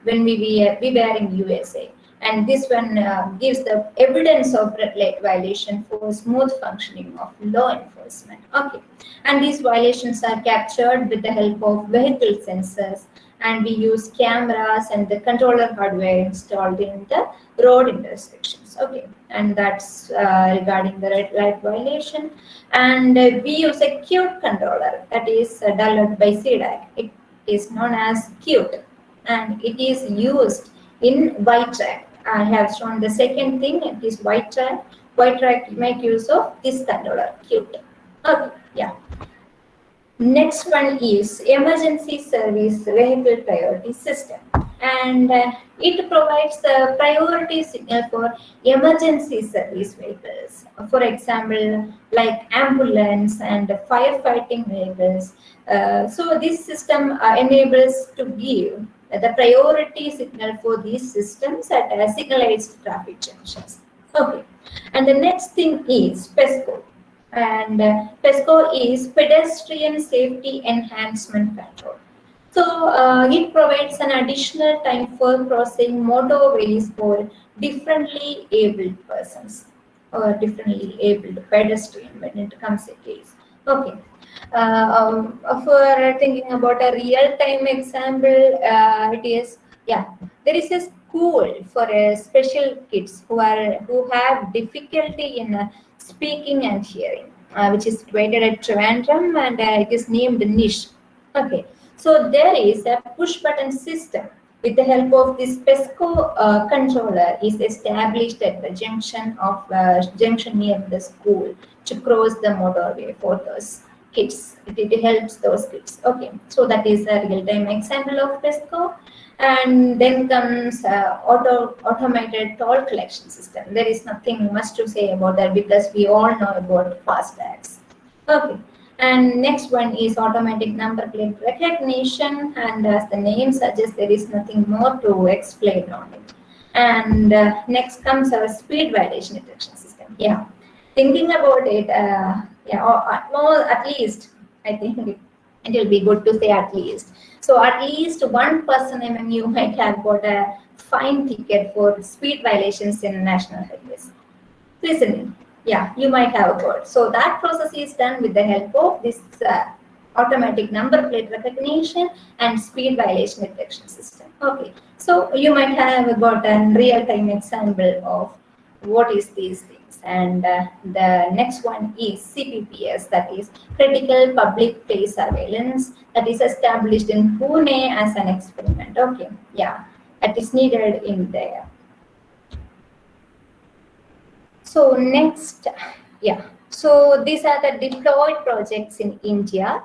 when we were in USA. And this one gives the evidence of red light violation for smooth functioning of law enforcement. Okay, and these violations are captured with the help of vehicle sensors, and we use cameras and the controller hardware installed in the road intersections. Okay, and that's regarding the red light violation. And we use a Qt controller that is developed by CDAC. It is known as Qt, and it is used in WITRAC. I have shown the second thing, it is WITRAC. WITRAC make use of this controller, Qt. Okay, yeah. Next one is Emergency Service Vehicle Priority System. and it provides a priority signal for emergency service vehicles. For example, like ambulance and firefighting vehicles. So this system enables to give the priority signal for these systems at signalized traffic junctions. Okay, and the next thing is PESCO. And PESCO is Pedestrian Safety Enhancement Control. So it provides an additional time for crossing motorways for differently abled persons or differently abled pedestrian when it comes to case. Okay. For thinking about a real-time example, it is, yeah, there is a school for special kids who have difficulty in speaking and hearing, which is situated at Trivandrum, and it is named Niche. Okay, so there is a push button system with the help of this PESCO controller is established at the junction near the school to cross the motorway for those kids. It helps those kids. Okay, so that is a real-time example of PESCO. And then comes automated toll collection system. There is nothing much to say about that because we all know about FASTags. Okay. And next one is automatic number plate recognition, and as the name suggests, there is nothing more to explain on it. And next comes our speed violation detection system. Yeah, thinking about it, at least I think it will be good to say at least. So at least one person among you might have got a fine ticket for speed violations in national highways. Listening. Yeah, you might have got. So that process is done with the help of this automatic number plate recognition and speed violation detection system. Okay, so you might have got a real-time example of what is these things. And the next one is CPPS, that is Critical Public Place Surveillance, that is established in Pune as an experiment. Okay, yeah, that is needed in there. So next, yeah, so these are the deployed projects in India,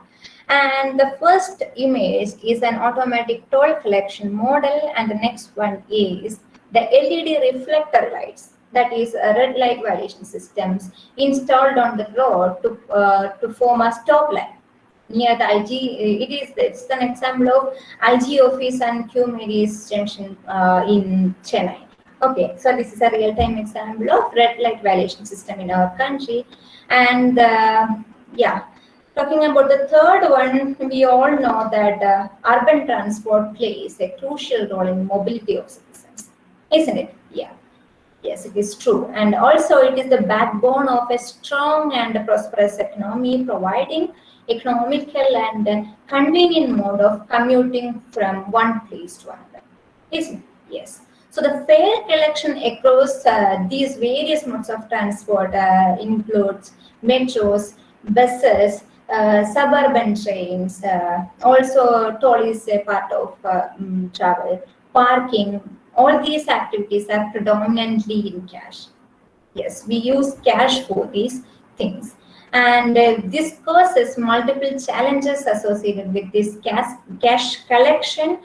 and the first image is an automatic toll collection model, and the next one is the LED reflector lights, that is red light violation systems installed on the road to form a stop line near the IG. It's an example of IG office and 𝑞 junction in Chennai. Okay, so this is a real-time example of red light violation system in our country. And yeah, talking about the third one, we all know that urban transport plays a crucial role in mobility of citizens, isn't it? Yeah, yes, it is true. And also it is the backbone of a strong and prosperous economy, providing economical and convenient mode of commuting from one place to another, isn't it? Yes. So the fare collection across these various modes of transport includes metros, buses, suburban trains, also toll is a part of travel, parking. All these activities are predominantly in cash. Yes, we use cash for these things. And this causes multiple challenges associated with this cash collection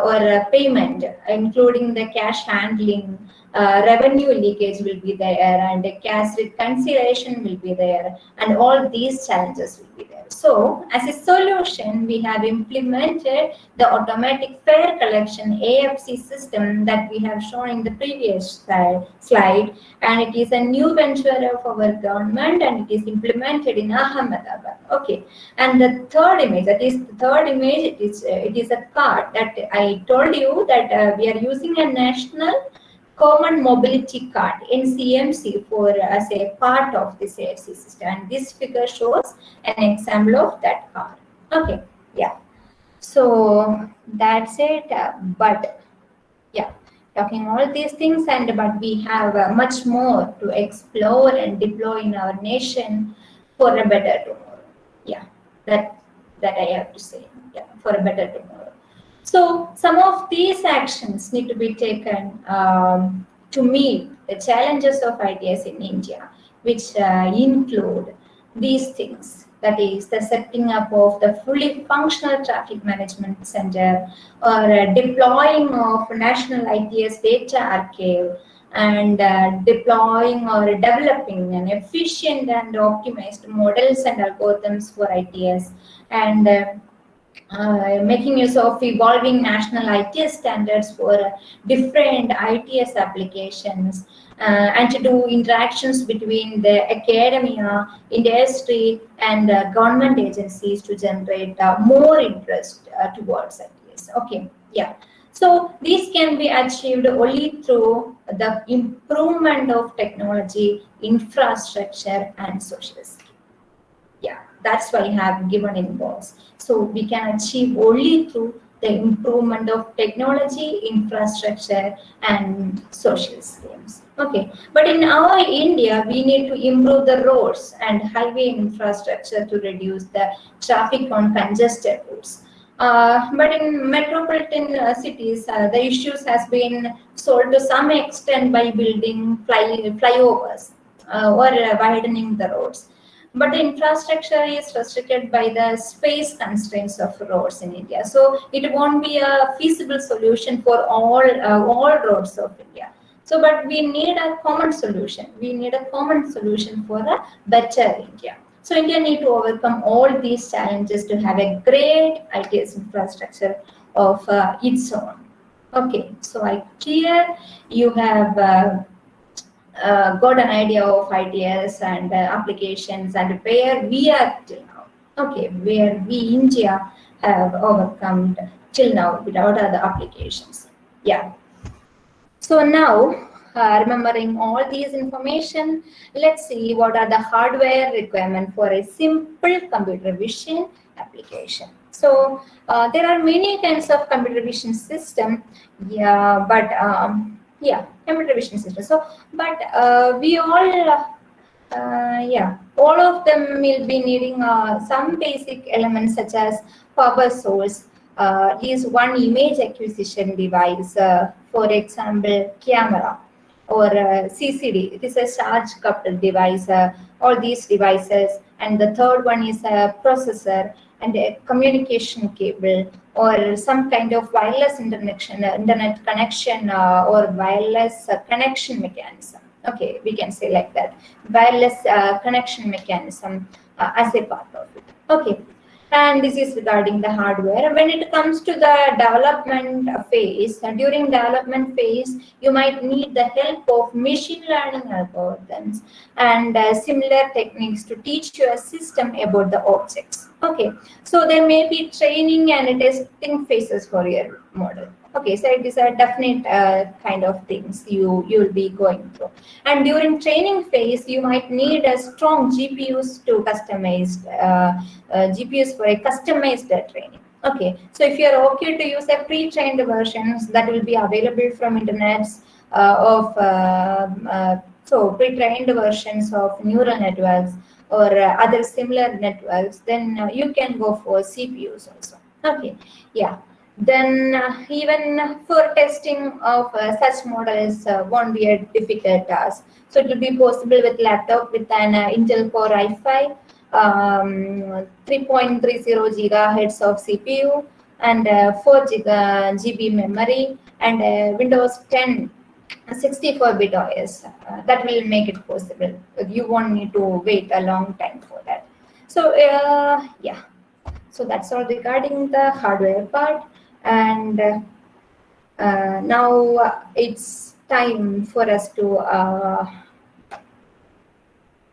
or payment, including the cash handling, revenue leakage will be there, and cash reconciliation will be there, and all these challenges will be there. So, as a solution, we have implemented the automatic fare collection AFC system that we have shown in the previous slide, and it is a new venture of our government, and it is implemented in Ahmedabad. Okay, and the third image, it is a card that I told you that we are using a national common mobility card NCMC for as a part of this AFC system, and this figure shows an example of that card. Okay, yeah, so that's it. But yeah, talking all these things, but we have much more to explore and deploy in our nation for a better tomorrow. Yeah, that I have to say. Yeah, for a better tomorrow. So some of these actions need to be taken to meet the challenges of ideas in India, which include these things. that is the setting up of the fully functional traffic management center, or deploying of national ITS data archive, and deploying or developing an efficient and optimized models and algorithms for ITS, and making use of evolving national ITS standards for different ITS applications, and to do interactions between the academia, industry, and government agencies to generate more interest towards ITS. Okay, yeah. So these can be achieved only through the improvement of technology, infrastructure, and social skills. Yeah, that's why I have given in box. So we can achieve only through the improvement of technology, infrastructure, and social schemes. Okay, but in our India, we need to improve the roads and highway infrastructure to reduce the traffic on congested routes. But in metropolitan cities, the issues has been solved to some extent by building flyovers or widening the roads. But the infrastructure is restricted by the space constraints of roads in India. So it won't be a feasible solution for all roads of India. So, but we need a common solution. We need a common solution for a better India. So India need to overcome all these challenges to have a great ITS infrastructure of its own. Okay, so I clear you have got an idea of ITS and applications and where we are till now. Okay, where we India have overcome till now without other applications. Yeah. So now, remembering all these information, let's see what are the hardware requirements for a simple computer vision application. So there are many kinds of computer vision system. Yeah, but yeah, computer vision system. So, but we all, all of them will be needing some basic elements such as power source, is one image acquisition device, for example, camera, or CCD. It is a charge coupled device. All these devices, and the third one is a processor and a communication cable, or some kind of wireless internet connection, or wireless connection mechanism. Okay, we can say like that, wireless connection mechanism as a part of it. Okay, and this is regarding the hardware. When it comes to the development phase, during development phase, you might need the help of machine learning algorithms and similar techniques to teach your system about the objects. Okay, so there may be training and testing phases for your model. Okay, so it is a definite kind of things you will be going through. And during training phase, you might need a strong GPUs to customized GPUs for a customized training. Okay, so if you are okay to use a pre-trained versions that will be available from internets so pre-trained versions of neural networks or other similar networks, then you can go for CPUs also. Okay, yeah. Then even for testing of such models won't be a difficult task. So it will be possible with laptop with an Intel Core i5, 3.30 gigahertz of CPU, and 4 GB memory, and Windows 10 64-bit OS. That will make it possible. You won't need to wait a long time for that. So yeah, so that's all regarding the hardware part. And now it's time for us to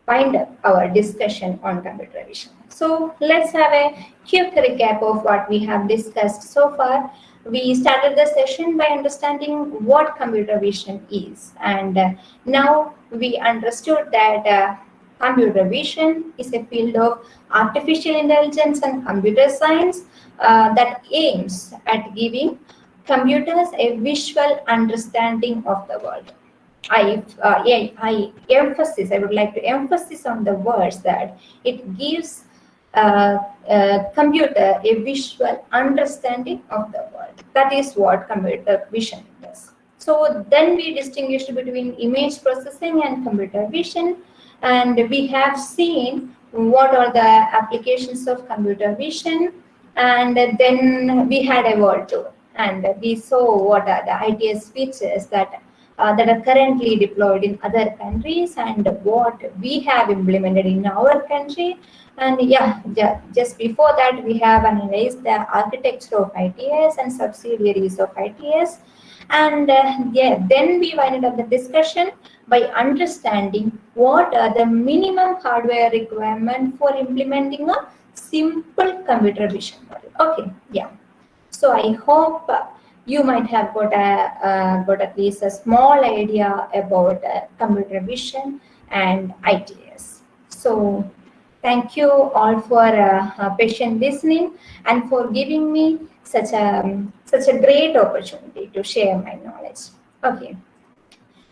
wind up our discussion on computer vision. So let's have a quick recap of what we have discussed so far. We started the session by understanding what computer vision is, and now we understood that computer vision is a field of artificial intelligence and computer science that aims at giving computers a visual understanding of the world. I would like to emphasize on the words that it gives computer a visual understanding of the world. That is what computer vision does. So then we distinguished between image processing and computer vision, and we have seen what are the applications of computer vision, and then we had a world tour, and we saw what are the ITS features that are currently deployed in other countries and what we have implemented in our country. And yeah, just before that, we have analyzed the architecture of ITS and subsidiaries of ITS. And yeah, then we winded up the discussion by understanding what are the minimum hardware requirement for implementing a simple computer vision model. Okay, yeah. So I hope you might have got at least a small idea about computer vision and ITS. So thank you all for patient listening and for giving me such a great opportunity to share my knowledge. Okay.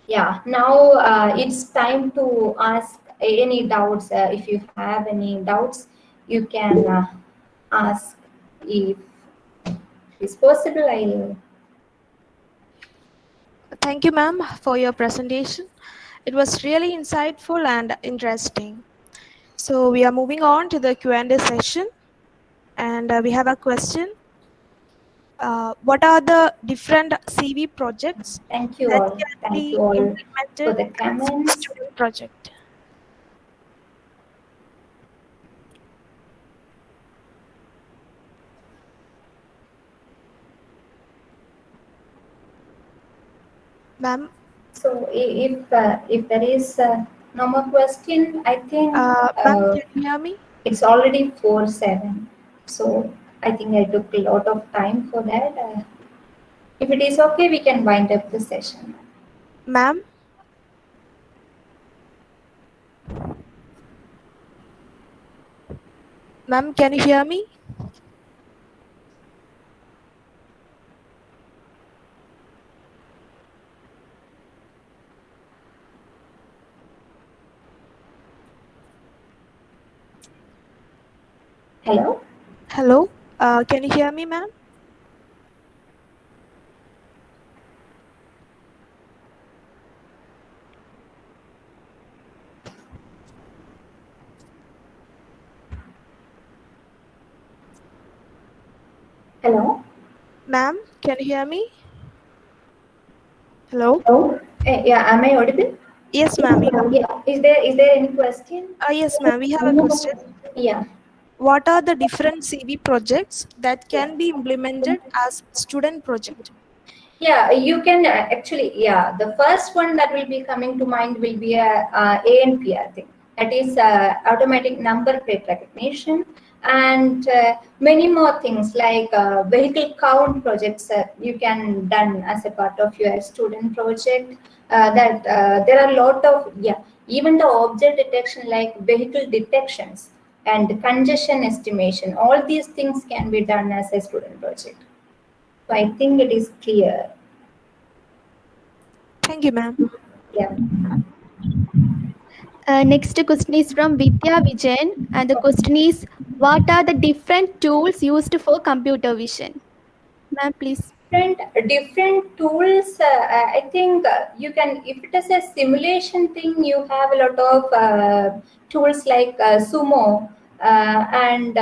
Yeah, now it's time to ask any doubts. If you have any doubts, you can ask if it's possible. I'll. Thank you, ma'am, for your presentation. It was really insightful and interesting. So we are moving on to the Q&A session, and we have a question. What are the different CV projects Thank you that all. can Thank be you all for implemented the as comments. student project? Ma'am? So if there is no more question, I think Ma'am, can you hear me? it's already 4:07. So I think I took a lot of time for that. If it is okay, we can wind up the session. Ma'am? Ma'am, can you hear me? Hello? Hello? Can you hear me, ma'am? Hello? Ma'am, can you hear me? Hello? Hello? Yeah, am I audible? Yes, ma'am. Yeah. Is there any question? Yes, ma'am. We have a question. Yeah. What are the different CV projects that can be implemented as student project? Yeah, you can actually, yeah, the first one that will be coming to mind will be a ANPR thing. That is automatic number plate recognition, and many more things like vehicle count projects you can done as a part of your student project. That there are a lot of, yeah, even the object detection like vehicle detections and congestion estimation, all these things can be done as a student project. So I think it is clear. Thank you, ma'am. Yeah. Next question is from Vidya Vijayan, and the question is, what are the different tools used for computer vision? Ma'am, please. Different tools. I think you can, if it is a simulation thing, you have a lot of tools like Sumo and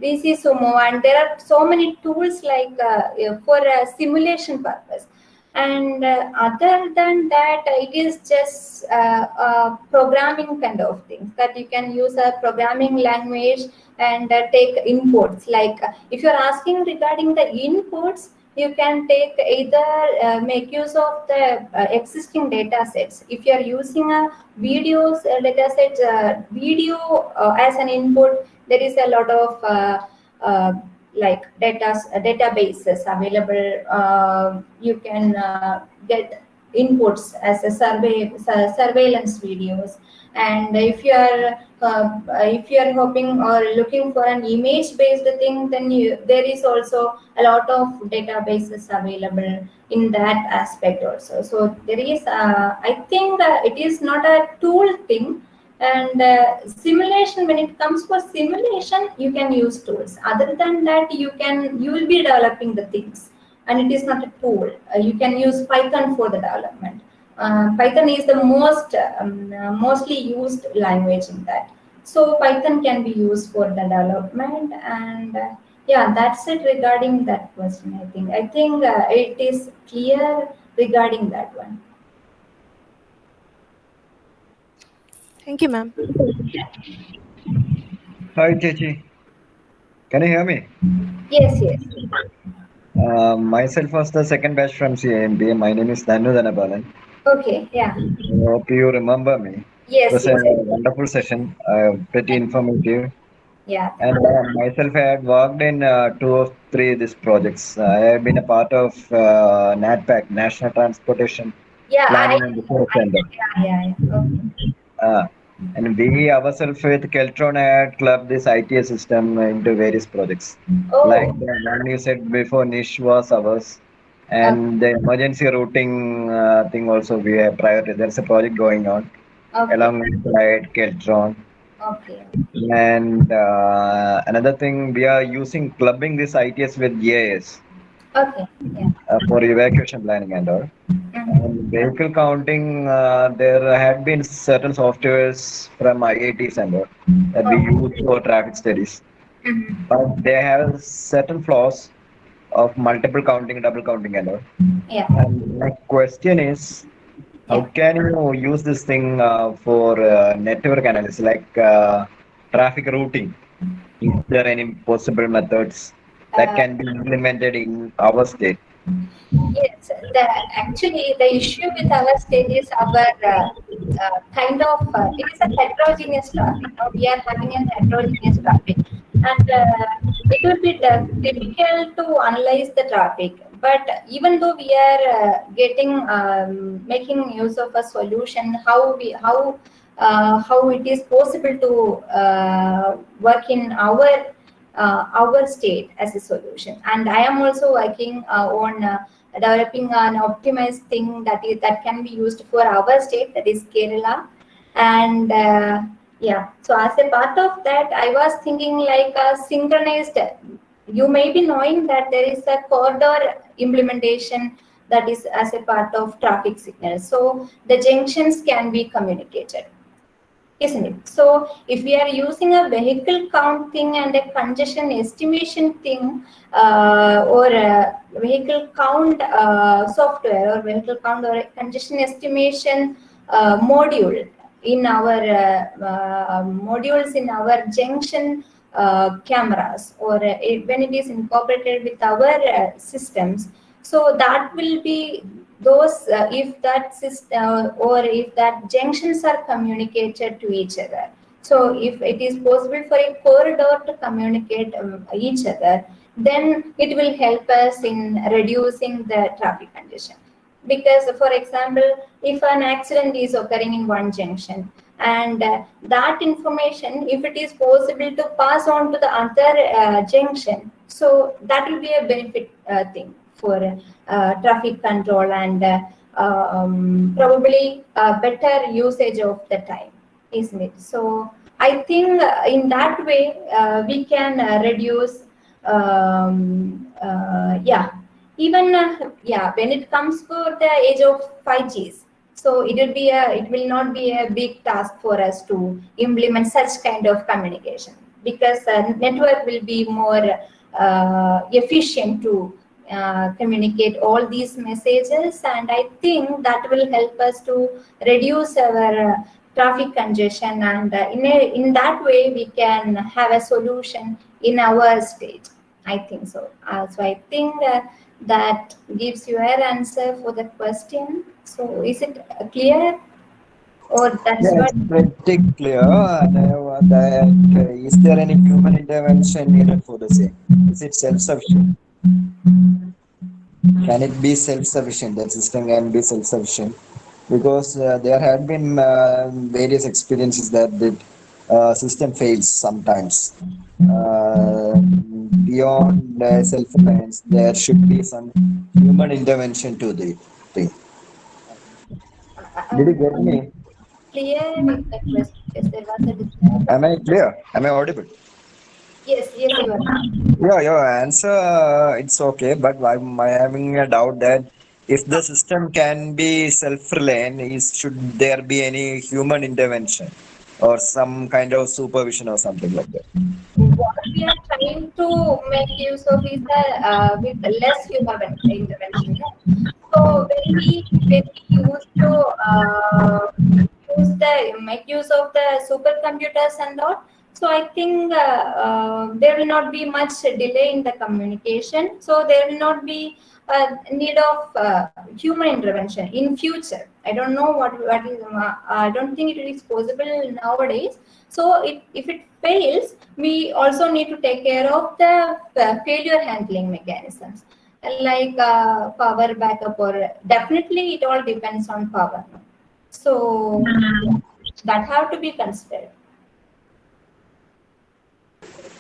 VC Sumo, and there are so many tools like for a simulation purpose. And other than that, it is just programming kind of things that you can use a programming language and take inputs. Like if you're asking regarding the inputs, you can take either make use of the existing data sets. If you're using a videos data set, video as an input, there is a lot of like databases available. You can get inputs as a surveillance videos. And if you are hoping or looking for an image based thing, then there is also a lot of databases available in that aspect also. So there is I think it is not a tool thing. And simulation, when it comes for simulation, you can use tools. Other than that, you will be developing the things, and it is not a tool. You can use Python for the development. Python is the mostly used language in that. So Python can be used for the development, and yeah, that's it regarding that question. I think it is clear regarding that one. Thank you, ma'am. Hi, Chechi. Can you hear me? Yes, yes. Myself was the second batch from CEMP. My name is Danu Dhanabalan. Okay, yeah. Hope you remember me. It Yes, was a yes. wonderful session, pretty informative. Yeah, And myself, I had worked in two or three these projects. I have been a part of NATPAC, National Transportation yeah. Planning and Research Center. Yeah. Okay. Uh, and we ourselves with Keltron had clubbed this ITS system into various projects. Like Oh, the one you said before, niche was ours. And the emergency routing thing also we have priority. There's a project going on okay, alongside Keltron. okay, And another thing, we are using clubbing this ITS with EAS okay. Yeah. for evacuation planning and all. Mhm. And vehicle counting, there had been certain softwares from IITs and all that we Okay. use for traffic studies, Mhm. but they have certain flaws of multiple counting, double counting and all. Yeah, And my question is, how yeah. can you use this thing for network analysis, like traffic routing? Is there any possible methods that Uh, can be implemented in our state? Yes, actually the issue with our state is our kind of it is a heterogeneous traffic. Now we are having an heterogeneous traffic, and it will be difficult to analyze the traffic. But even though we are getting making use of a solution, how it is possible to work in our state as a solution. And I am also working on developing an optimized thing that can be used for our state, that is Kerala. And yeah, so as a part of that, I was thinking like a synchronized. You may be knowing that there is a corridor implementation that is as a part of traffic signals. So the junctions can be communicated, isn't it? So if we are using a vehicle count thing and a congestion estimation thing, or a vehicle count software, or vehicle count or a congestion estimation module in our modules in our junction cameras, or when it is incorporated with our systems, so that will be those if that system or if that junctions are communicated to each other. So if it is possible for a corridor to communicate each other, then it will help us in reducing the traffic congestion. Because for example, if an accident is occurring in one junction, and that information, if it is possible to pass on to the other junction, so that will be a benefit thing for traffic control, and probably better usage of the time, isn't it? So I think in that way we can reduce yeah, even yeah, when it comes for the age of 5Gs, so it will not be a big task for us to implement such kind of communication, because network will be more efficient to communicate all these messages, and I think that will help us to reduce our traffic congestion, and in that way we can have a solution in our state. I think so. So I think that gives you an answer for the question. So is it clear, or that's Yeah, what? it's pretty clear. And is there any human intervention needed for the same? Is it self-sufficient? Can it be self-sufficient? That system can be self-sufficient, because there had been various experiences that the system fails sometimes. Beyond self-reliance, there should be some human intervention to the thing. Did you get me? Clear with the question, because there was a disturbance. Am I clear? Am I audible? Yes, you are. Yeah, your answer, it's okay, but I'm having a doubt that If the system can be self-reliant, should there be any human intervention or some kind of supervision or something like that? What we are trying to make use of is the with less human intervention. No? So when we used to make use of the supercomputers and all, so I think there will not be much delay in the communication. So there will not be need of human intervention in future. I don't know what is. I don't think it is possible nowadays. So if it fails, we also need to take care of the failure handling mechanisms, like power backup, or definitely it all depends on power. So yeah, that have to be considered.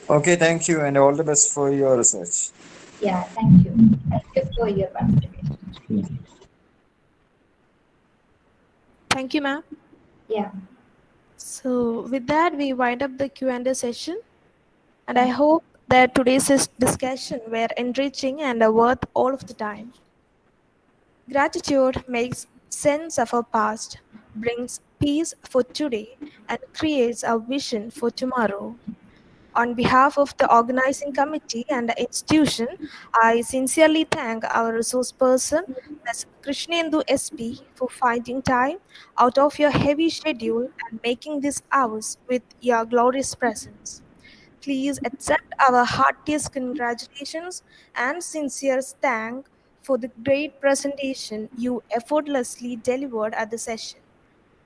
Okay, thank you, and all the best for your research. Yeah, thank you. Thank you for your participation. Thank you, ma'am. Yeah. So with that, we wind up the Q&A session. And I hope that today's discussion were enriching and worth all of the time. Gratitude makes sense of our past, brings peace for today, and creates a vision for tomorrow. On behalf of the organizing committee and the institution, I sincerely thank our resource person, Ms. Krishnendu SP, for finding time out of your heavy schedule and making these hours with your glorious presence. Please accept our heartiest congratulations and sincere thanks for the great presentation you effortlessly delivered at the session.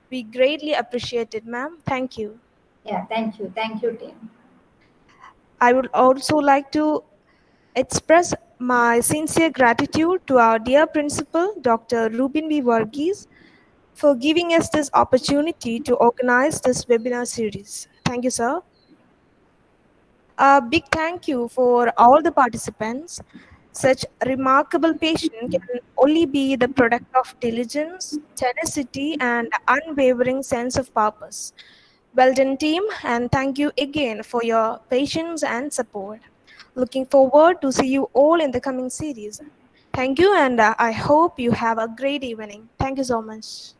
We greatly appreciate it, ma'am. Thank you. Yeah, thank you. Thank you, team. I would also like to express my sincere gratitude to our dear principal, Dr. Rubin B. Varghese, for giving us this opportunity to organize this webinar series. Thank you, sir. A big thank you for all the participants. Such remarkable patience can only be the product of diligence, tenacity, and unwavering sense of purpose. Well done, team, and thank you again for your patience and support. Looking forward to see you all in the coming series. Thank you, and I hope you have a great evening. Thank you so much.